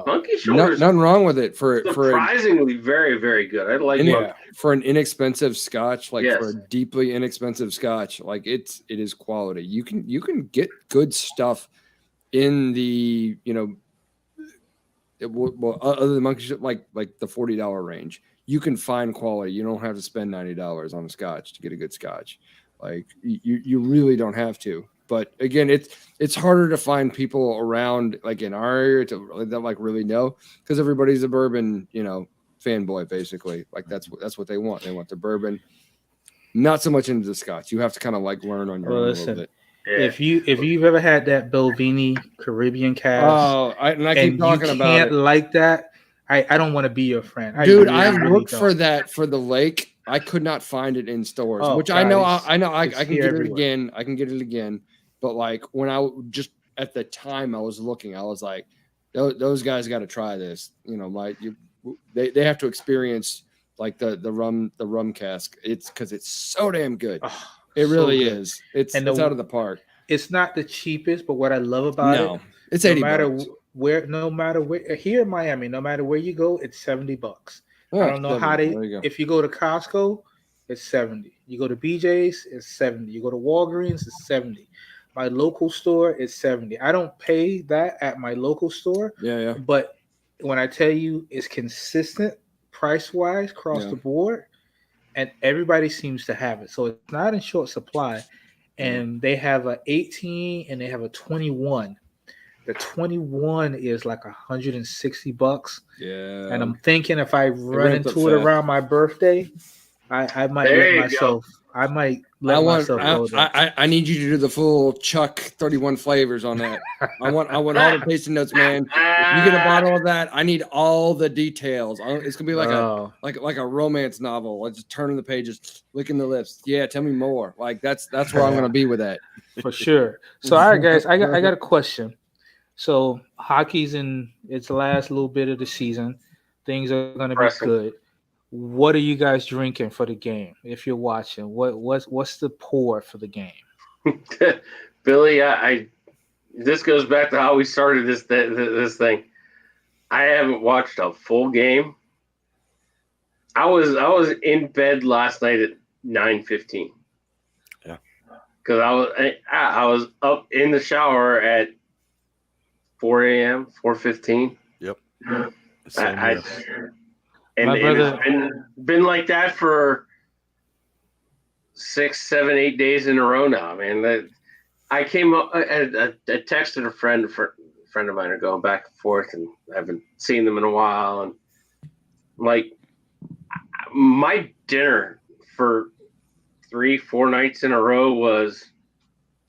Monkey Shoulder. Nothing wrong with it. Surprisingly very, very good. I like it. For an inexpensive Scotch, for a deeply inexpensive Scotch, like it is quality. You can get good stuff in the, you know, other than Monkey Shoulder, like the $40 range. You can find quality. You don't have to spend $90 on a Scotch to get a good Scotch. Like you really don't have to. But again, it's harder to find people around like in our area that like really know, because everybody's a bourbon, you know, fanboy basically. Like that's what they want. They want the bourbon, not so much into the Scotch. You have to kind of like learn on your own a little bit. If you've ever had that Belvini Caribbean cask, I keep talking about it. Like that. I don't want to be your friend. Dude, I looked for that for the lake. I could not find it in stores, Oh, which God, I know I it's can here get it everywhere. again. I can get it again. But like when I just at the time I was looking, I was like, those guys got to try this. You know, they have to experience like the rum cask. It's because it's so damn good. Oh, It so really good. is. It's And out of the park. It's not the cheapest, but what I love about it, It's no $80. matter where here in Miami, no matter where you go, it's $70. Oh, I don't know how there you go. if you go to Costco, it's 70. You go to BJ's, it's 70. You go to Walgreens, it's 70. My local store is 70. I don't pay that at my local store. Yeah. But when I tell you it's consistent price wise across the board, and everybody seems to have it. So it's not in short supply. And they have a 18 and they have a 21. The 21 is like $160. Yeah. And I'm thinking if I run into it around my birthday, I might let myself. I might let myself go there. I need you to do the full Chuck 31 flavors on that. I want all the tasting notes, man. If you get a bottle of that, I need all the details. It's gonna be like a romance novel. Like just turning the pages, licking the lips. Yeah, tell me more. Like that's where I'm gonna be with that for sure. So all right, guys, I got a question. So hockey's in its last little bit of the season. Things are gonna be good. What are you guys drinking for the game? If you're watching, what's the pour for the game? Billy, this goes back to how we started this thing. I haven't watched a full game. I was in bed last night at 9:15. Yeah, because I was up in the shower at 4 a.m. 4:15. Yep. And it's been like that for 6, 7, 8 days in a row now, man. I came up, I texted a friend of mine are going back and forth, and I haven't seen them in a while. And like my dinner for 3-4 nights in a row was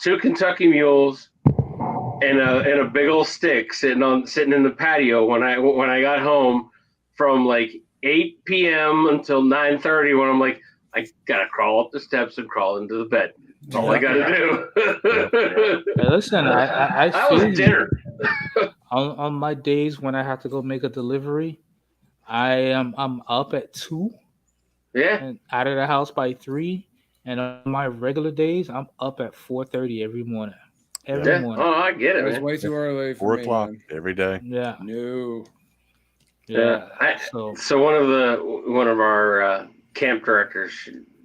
2 Kentucky Mules and a big old stick sitting in the patio when I got home from like 8 p.m. until 9:30 when I'm like, I gotta crawl up the steps and crawl into the bed. That's all I gotta do. Hey, listen, I that was dinner. on my days when I have to go make a delivery, I'm up at 2. Yeah. And out of the house by 3. And on my regular days, I'm up at 4:30 every morning. Every morning. Oh, I get it. It's way too early. 4 o'clock every day. Yeah. No. Yeah. So one of our camp directors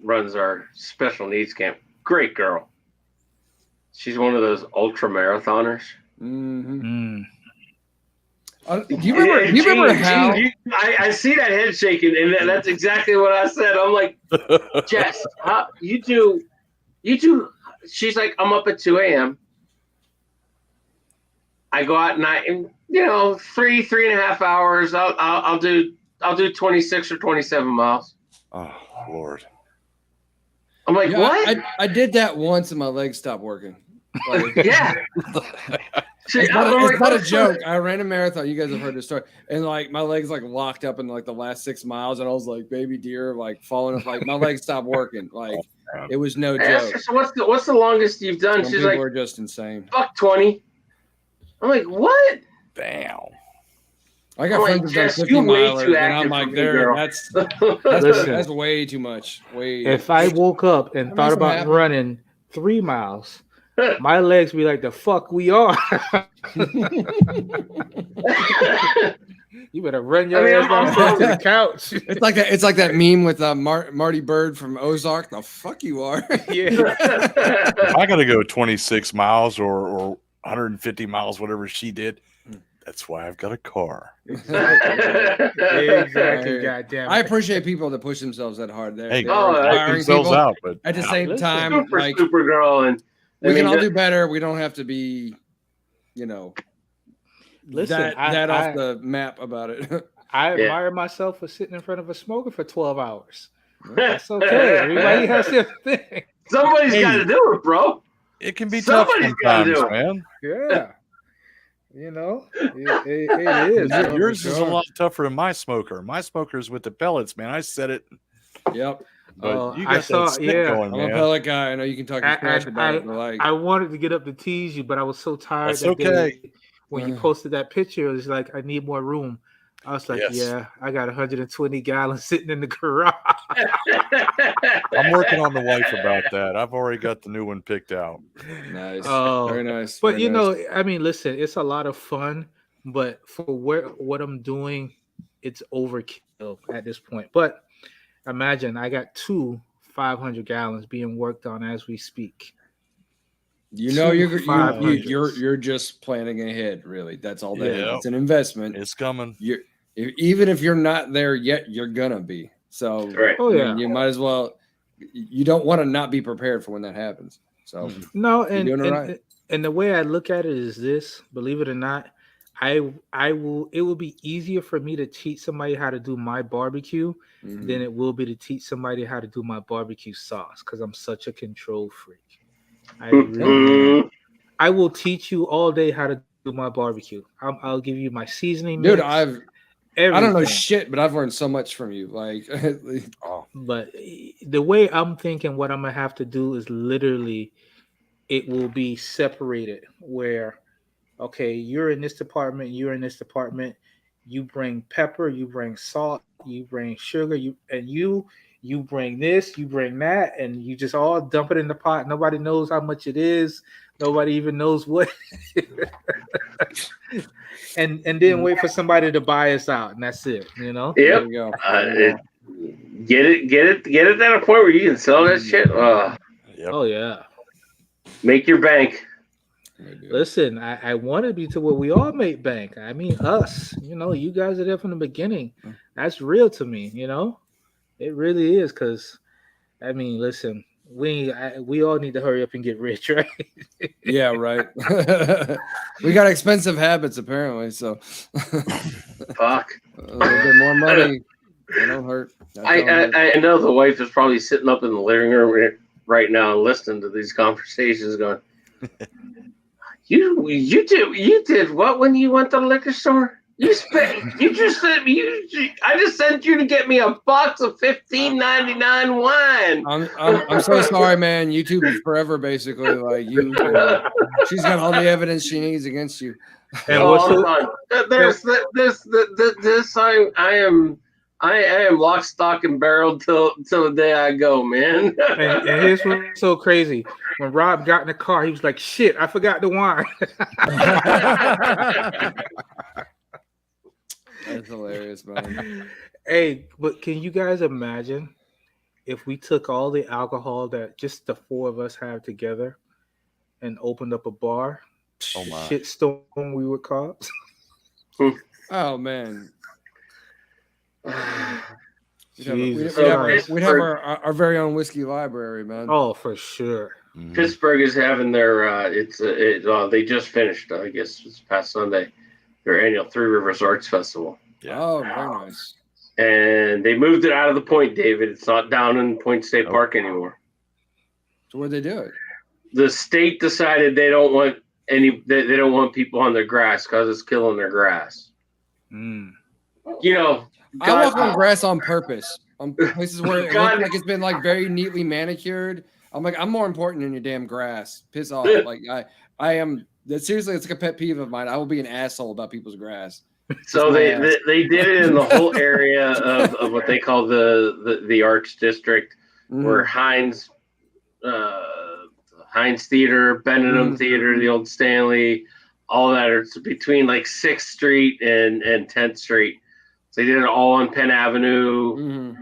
runs our special needs camp. Great girl. She's one of those ultra marathoners. Mm-hmm. Do you remember how I see that head shaking, and that's exactly what I said. I'm like, Jess, you do. She's like, I'm up at 2 a.m. I go out and 3.5 hours. I'll do 26 or 27 miles. Oh Lord! I'm like, what? I did that once and my legs stopped working. Like, yeah. It's not a joke. I ran a marathon. You guys have heard this story, and like my legs like locked up in like the last 6 miles, and I was like baby deer, like falling off. Like my legs stopped working. Like it was no joke. So what's the longest you've done? Some She's people like, are just insane. Fuck 20. I'm like, what? Damn. I got friends who've done 50 milers, and I'm like, that's way too much. If I woke up and thought about running 3 miles, my legs be like, the fuck we are. You better run your ass downstairs to the couch. It's like that meme with Marty Bird from Ozark. The fuck you are. Yeah. I got to go 26 miles or 150 miles, whatever she did. That's why I've got a car. Exactly. Goddamn. I appreciate people that push themselves that hard. They're inspiring themselves people. Out, but at the same time, super girl, and we can all do better. We don't have to be, listen, that off the map about it. I admire myself for sitting in front of a smoker for 12 hours. That's okay. Everybody has their thing. Somebody's got to do it, bro. It can be tough sometimes, man. Yeah. It is. Yours is a lot tougher than my smoker. My smoker's with the pellets, man. I set it. Yep. But you I got saw, that stick yeah. going, I'm a man. pellet guy. I know you can talk trash about it, but like, I wanted to get up to tease you, but I was so tired That's that okay. day when you posted that picture. It was like, I need more room. I was like, Yes. yeah, I got 120 gallons sitting in the garage. I'm working on the wife about that. I've already got the new one picked out. nice, Oh, very nice. But very you nice. know, I mean, listen, it's a lot of fun, but for what I'm doing, it's overkill at this point. But imagine I got 500 gallons being worked on as we speak. You know, $500s. you're just planning ahead. Really, that's all that is. Yep. It's an investment. It's coming. Even if you're not there yet, you're gonna be. So, Right. Oh, I yeah. mean, you might as well. You don't want to not be prepared for when that happens. So, No, you're doing it right. and the way I look at it is this: believe it or not, I will. It will be easier for me to teach somebody how to do my barbecue than it will be to teach somebody how to do my barbecue sauce because I'm such a control freak. I really am. I will teach you all day how to do my barbecue. I'll give you my seasoning Dude, mix, I don't know everything. shit, but I've learned so much from you. Like, But the way I'm thinking, what I'm gonna have to do is literally, it will be separated. Where, okay, you're in this department, you're in this department. You bring pepper, you bring salt, you bring sugar, you bring this, you bring that, and you just all dump it in the pot. Nobody knows how much it is. Nobody even knows what. and then wait for somebody to buy us out, and that's it. You know. Yep. there you go. Get it at a point where you can sell that shit. Yep. Oh yeah. Make your bank. Listen, I want to be to where we all make bank. I mean, us. You know, you guys are there from the beginning. That's real to me. You know, it really is. Because, I mean, listen, we all need to hurry up and get rich, right? Yeah, right. We got expensive habits apparently, so Fuck. a little bit more money. That don't hurt. I know the wife is probably sitting up in the living room right now listening to these conversations, going, "You did what when you went to the liquor store? I just sent you to get me a box of $15.99 wine." I'm so sorry, man. YouTube is forever, basically. Like you know, she's got all the evidence she needs against you. And I am lock, stock, and barrel till the day I go, man. and here's what's so crazy. When Rob got in the car, he was like, "Shit, I forgot the wine." That's hilarious, man. Hey, but can you guys imagine if we took all the alcohol that just the four of us have together and opened up a bar? Oh my. Shitstorm we would cause. Oh man. We'd Jesus have our very own whiskey library, man. Oh, for sure. Pittsburgh is having their they just finished, I guess this past Sunday, their annual Three Rivers Arts Festival. Yeah. Oh, very nice. And they moved it out of the Point, David. It's not down in Point State Park anymore. So where'd they do it? The state decided they don't want they don't want people on their grass because it's killing their grass. Mm. You know, I walk on grass on purpose. On places where it looks like it's been like very neatly manicured. I'm like, I'm more important than your damn grass. Piss off. Like I am. Seriously, it's like a pet peeve of mine. I will be an asshole about people's grass. So they did it in the whole area of what they call the Arts District, where Heinz Theater, Benedum Theater, the old Stanley, all that are between like 6th Street and 10th Street. So they did it all on Penn Avenue.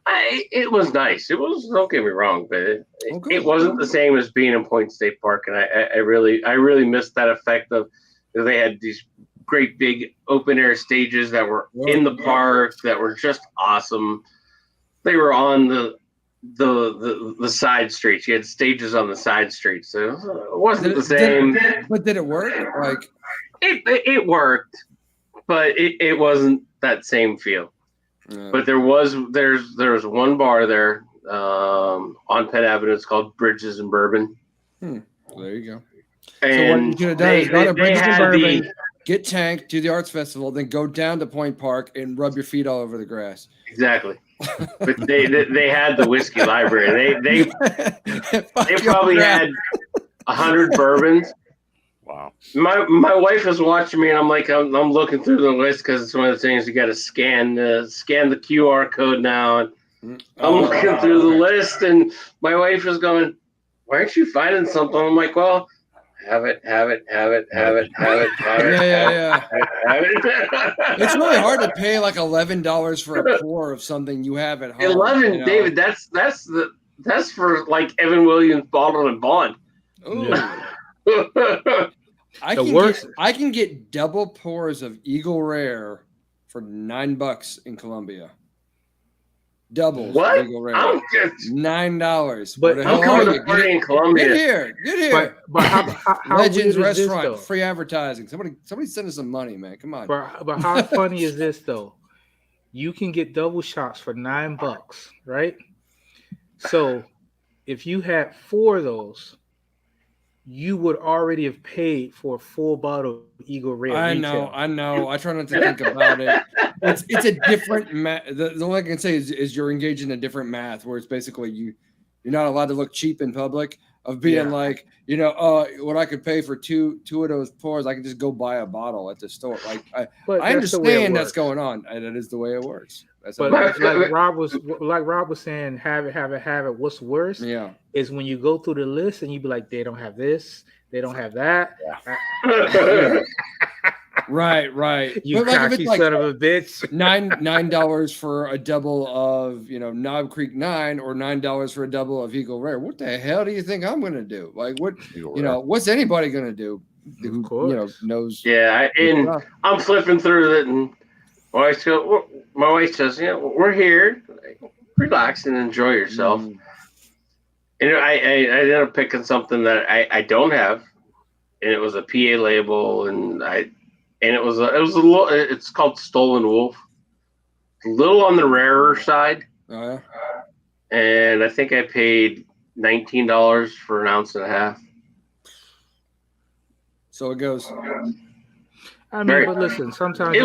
It was nice. It was, don't get me wrong, but it wasn't the same as being in Point State Park, and I really missed that effect of they had these great big open air stages that were in the park that were just awesome. They were on the side streets. You had stages on the side streets, so it wasn't the same. But did it work? Like it worked, but it wasn't that same feel. Yeah. But there was one bar there on Penn Avenue. It's called Bridges and Bourbon. There you go. And so what you could have done is gone to Bridges and Bourbon, get tanked, do the arts festival, then go down to Point Park and rub your feet all over the grass. Exactly. But they had the whiskey library. They probably had 100 bourbons. Wow. My wife is watching me, and I'm like, I'm looking through the list because it's one of the things you got to scan the QR code now. And I'm looking through the list, and my wife is going, "Why aren't you finding something?" I'm like, "Well, have it. Yeah. It's really hard to pay like $11 for a pour of something you have at home. 11, you know? David. That's for like Evan Williams bottled and bond. Ooh. I can get double pours of Eagle Rare for $9 in Colombia. Doubles. What? Eagle Rare. $9. But I'm coming to party in Colombia. Get here. But how Legends weird is Restaurant, this, free advertising. Somebody send us some money, man. Come on. But how funny is this though? You can get double shots for $9, right? So if you had 4 of those, you would already have paid for a full bottle of Eagle Rare. I know. I try not to think about it. It's a different math. The only thing I can say is you're engaged in a different math where it's basically you're not allowed to look cheap in public. Of being like, what I could pay for two of those pours, I can just go buy a bottle at the store. Like I understand that's going on. And that is the way it works. But like Rob was saying, have it. What's worse is when you go through the list and you be like, they don't have this, they don't have that. Yeah. Right. You cocky son of a bitch. $9 for a double of Knob Creek 9 or $9 for a double of Eagle Rare. What the hell do you think I'm gonna do? Like what what's anybody gonna do? Of course. Knows. Yeah, and I'm flipping through it, and my wife says, we're here, relax and enjoy yourself. I ended up picking something that I don't have, and it was a PA label, and it was a little. It's called Stolen Wolf. A little on the rarer side. Oh yeah. And I think I paid $19 for an ounce and a half. So it goes. I mean, but listen, sometimes it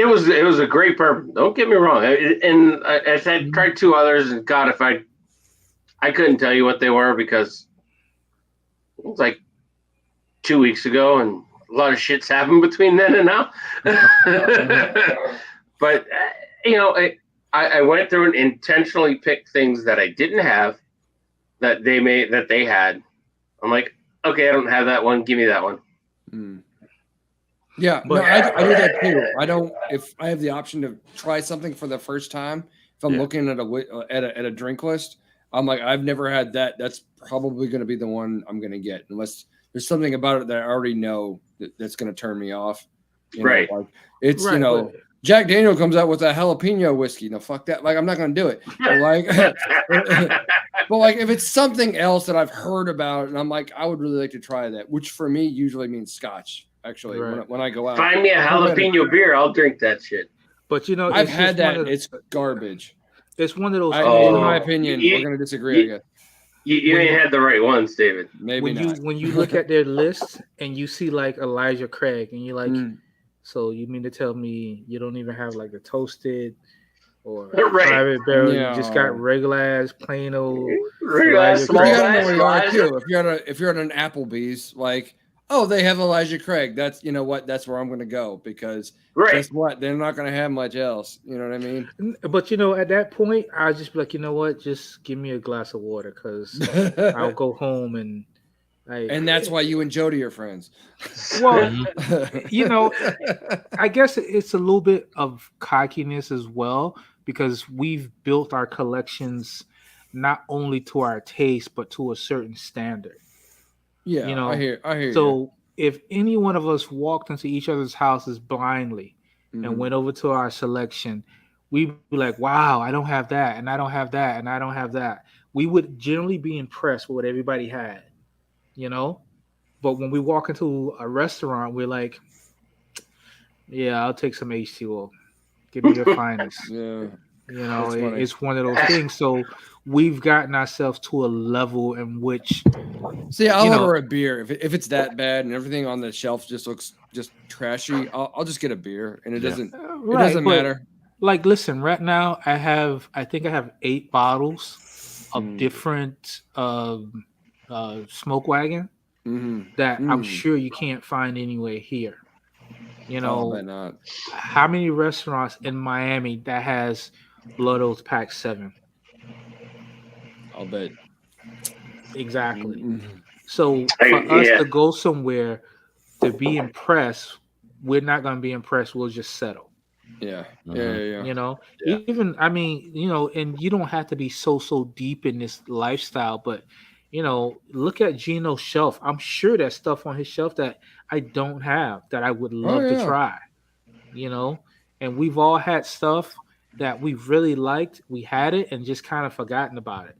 was a great bourbon. Don't get me wrong. And I said tried 2 others, and God, if I couldn't tell you what they were because it was like 2 weeks ago, and a lot of shit's happened between then and now. But I went through and intentionally picked things that I didn't have that they had. I'm like, okay, I don't have that one. Give me that one. Yeah, but I do that too. I don't. If I have the option to try something for the first time, if I'm looking at a drink list, I'm like, I've never had that. That's probably going to be the one I'm going to get, unless there's something about it that I already know that's going to turn me off. Right. It's Jack Daniel comes out with a jalapeno whiskey. No, fuck that. Like, I'm not going to do it. But like, if it's something else that I've heard about, and I'm like, I would really like to try that, which for me usually means Scotch. Actually, when I go out, find me a jalapeno beer, I'll drink that shit. But I've had that. It's garbage. It's one of those. In my opinion, we're going to disagree. I guess you ain't had the right ones, David. Maybe when you look at their list and you see like Elijah Craig, and you're like, so you mean to tell me you don't even have like the toasted or private barrel? You just got regular ass plain old. Small if you're at an Applebee's, like, oh, they have Elijah Craig. That's that's where I'm going to go, because guess what? They're not going to have much else. You know what I mean? But at that point, I'll just be like, you know what? Just give me a glass of water, because I'll go home and. And that's why you and Jody are friends. Well, I guess it's a little bit of cockiness as well, because we've built our collections not only to our taste, but to a certain standard. Yeah, I hear. So if any one of us walked into each other's houses blindly and went over to our selection, we'd be like, wow, I don't have that, and I don't have that, and I don't have that. We would generally be impressed with what everybody had. But when we walk into a restaurant, we're like, yeah, I'll take some H2O. Give me your finest. Yeah. You know, That's funny. it's one of those things. So we've gotten ourselves to a level in which, See, I'll you know, order a beer if it's that bad and everything on the shelf just looks just trashy. I'll just get a beer, and it Yeah. doesn't right, it doesn't but matter. like, listen, right now I think I have 8 bottles of different smoke wagon that I'm sure you can't find anywhere here. You Oh, I know, bet not. how many restaurants in Miami that has Blood Oath Pack 7? I'll bet. Exactly. Mm-hmm. So for us Yeah. to go somewhere to be impressed, we're not going to be impressed. We'll just settle. Yeah. You know, Yeah. even, I mean, you know, and you don't have to be so deep in this lifestyle, but you know, look at Gino's shelf. I'm sure there's stuff on his shelf that I don't have that I would love to try. You know, and we've all had stuff that we really liked. We had it and just kind of forgotten about it.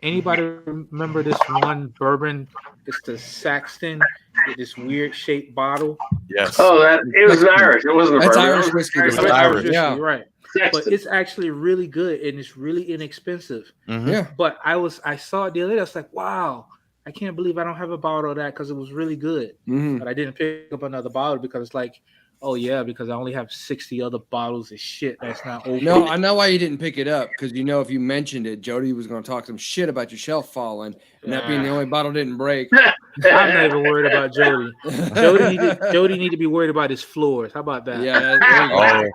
Anybody remember this one bourbon? It's the Saxton with this weird shaped bottle. Yes. Oh, it was an Irish. It wasn't a That's bourbon. Irish whiskey. It's though. Irish. whiskey, Yeah. right? But it's actually really good and it's really inexpensive. Yeah. But I saw it the other day. I was like, wow, I can't believe I don't have a bottle of that because it was really good. But I didn't pick up another bottle because it's like, oh yeah, because I only have 60 other bottles of shit that's not open. No, I know why you didn't pick it up, because you know if you mentioned it, Jody was going to talk some shit about your shelf falling, and that being the only bottle didn't break. I'm not even worried about Jody. Jody need to be worried about his floors. How about that? Yeah, there you go.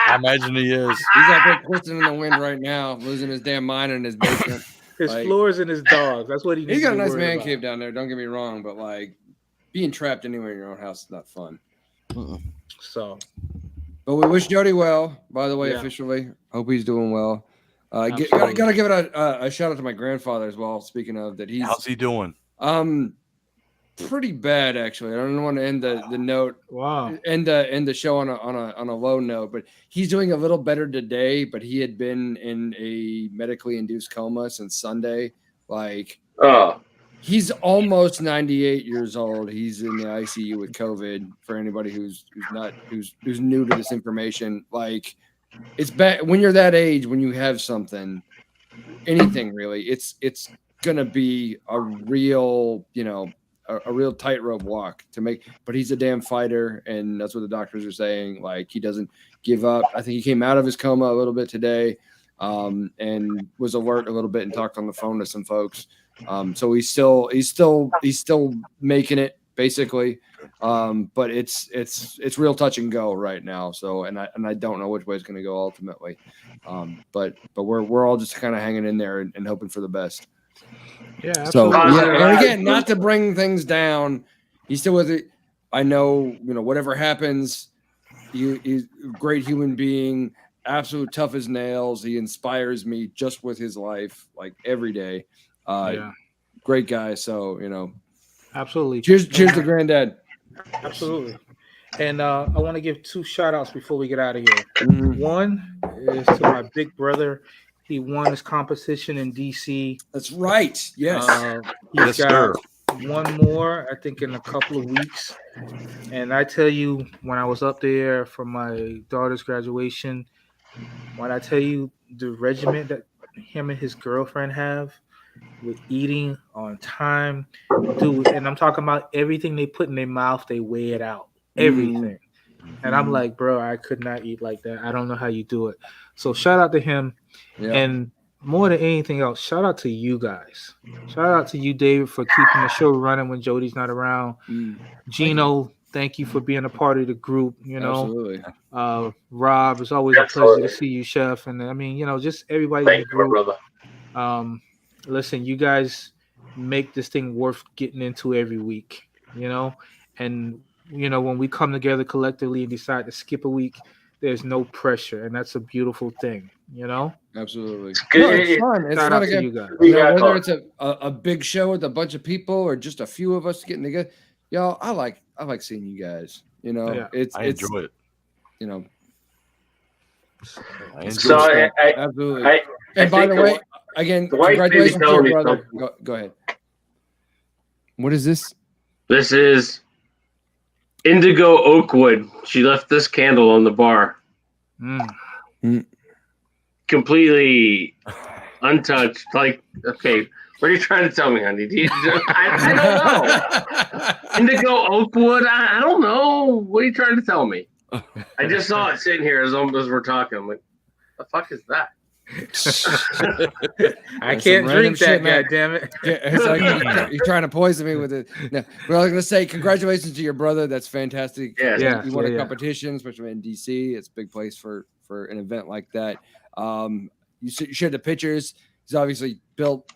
I imagine he is. He's out there twisting in the wind right now, losing his damn mind in his basement. His floors and his dogs. That's what he needs. He's got to a be nice worried man about. cave down there. Don't get me wrong, but like being trapped anywhere in your own house is not fun. So, but we wish Jody well. By the way, Yeah. officially, hope he's doing well. Gotta give it a shout out to my grandfather as well. Speaking of that, How's he doing? Pretty bad actually. I don't want to end the note. Wow. End the show on a low note, but he's doing a little better today. But he had been in a medically induced coma since Sunday. Like, he's almost 98 years old. He's in the ICU with COVID. For anybody who's new to this information, like, it's bad when you're that age, when you have something, anything really, it's gonna be a real, a real tightrope walk to make. But he's a damn fighter, and that's what the doctors are saying. Like, he doesn't give up. I think he came out of his coma a little bit today, and was alert a little bit and talked on the phone to some folks. So he's still making it basically. But it's real touch and go right now. So, and I don't know which way it's going to go ultimately. But we're all just kind of hanging in there and hoping for the best. Yeah. Absolutely. So yeah, and again, not to bring things down, he's still with it. I know, whatever happens, he's a great human being, absolute tough as nails. He inspires me just with his life, like every day. Great guy. So, absolutely. Cheers to Granddad. Absolutely. And I want to give 2 shout outs before we get out of here. One is to my big brother. He won his competition in DC. That's right. Yes. He's got one more, I think, in a couple of weeks. And I tell you, when I was up there for my daughter's graduation, when I tell you the regiment that him and his girlfriend have with eating on time, dude, and I'm talking about everything they put in their mouth, they weigh it out, everything. And I'm like, bro, I could not eat like that. I don't know how you do it. So shout out to him. Yeah. And more than anything else, shout out to you guys. Shout out to you, David, for keeping the show running when Jody's not around. Gino, thank you for being a part of the group. Absolutely. Rob, it's always a pleasure to see you, Chef. And I mean, just everybody in the group. Brother. Listen, you guys make this thing worth getting into every week, and when we come together collectively and decide to skip a week, there's no pressure, and that's a beautiful thing, Absolutely. It's fun. It's fun again. You guys. Whether it's a big show with a bunch of people or just a few of us getting together, y'all, I like seeing you guys. I enjoy it. I enjoy it. Absolutely. And by the way, again, congratulations to your brother. Go ahead. What is this? This is Indigo Oakwood. She left this candle on the bar. completely untouched. Like, okay, what are you trying to tell me, honey? I don't know. Indigo Oakwood? I don't know. What are you trying to tell me? I just saw it sitting here as we're talking. I'm like, the fuck is that? I can't drink that, goddammit. It's like you're trying to poison me with it. No, but I was gonna say congratulations to your brother. That's fantastic. Yeah, you won a competition, especially in DC. It's a big place for an event like that. You shared the pictures. He's obviously built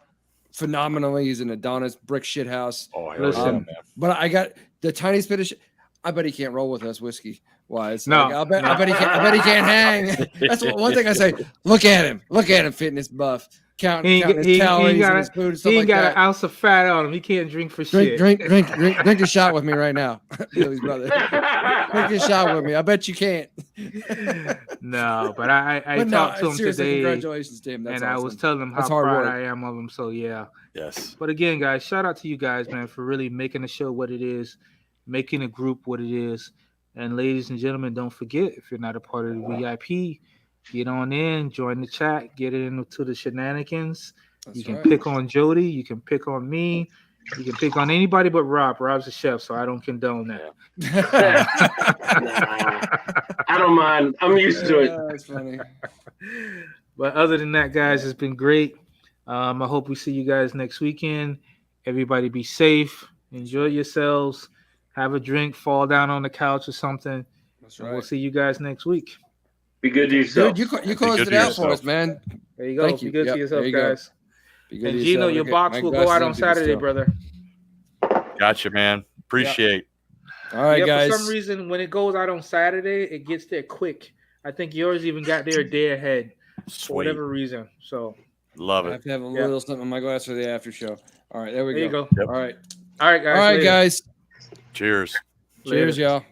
phenomenally. He's an Adonis brick shit house. Oh, man. But I got the tiniest bit of shit. I bet he can't roll with us whiskey wise. No, I bet he can't hang. That's one thing I say. Look at him, fitness buff, counting his calories and his food and stuff he like got that. An ounce of fat on him. He can't drink for shit. Drink a shot with me right now, Billy's brother. Drink a shot with me. I bet you can't. No, but I talked to him today. Congratulations to him. That's awesome. I was telling him how proud I am of him. So yeah. Yes. But again, guys, shout out to you guys, man, for really making the show what it is, making a group what it is. And ladies and gentlemen, don't forget, if you're not a part of the VIP, get on in, join the chat, get into the shenanigans. You can pick on Jody, you can pick on me, you can pick on anybody but Rob. Rob's a chef, so I don't condone that. I don't mind. I'm used to it. That's funny. But other than that, guys, it's been great. I hope we see you guys next weekend. Everybody be safe. Enjoy yourselves. Have a drink, fall down on the couch or something. That's right. We'll see you guys next week. Be good to yourself. Dude, you closed it out for us, man. There you go. Thank you. Be good to yourself, guys. And Gino, your box will go out on Saturday, brother. Gotcha, man. Appreciate. All right, guys. For some reason, when it goes out on Saturday, it gets there quick. I think yours even got there a day ahead. Sweet. For whatever reason. So love it. I have to have a little something in my glass for the after show. All right, there we go. There you go. Yep. All right. All right, guys. All right, guys. Cheers. Cheers, y'all.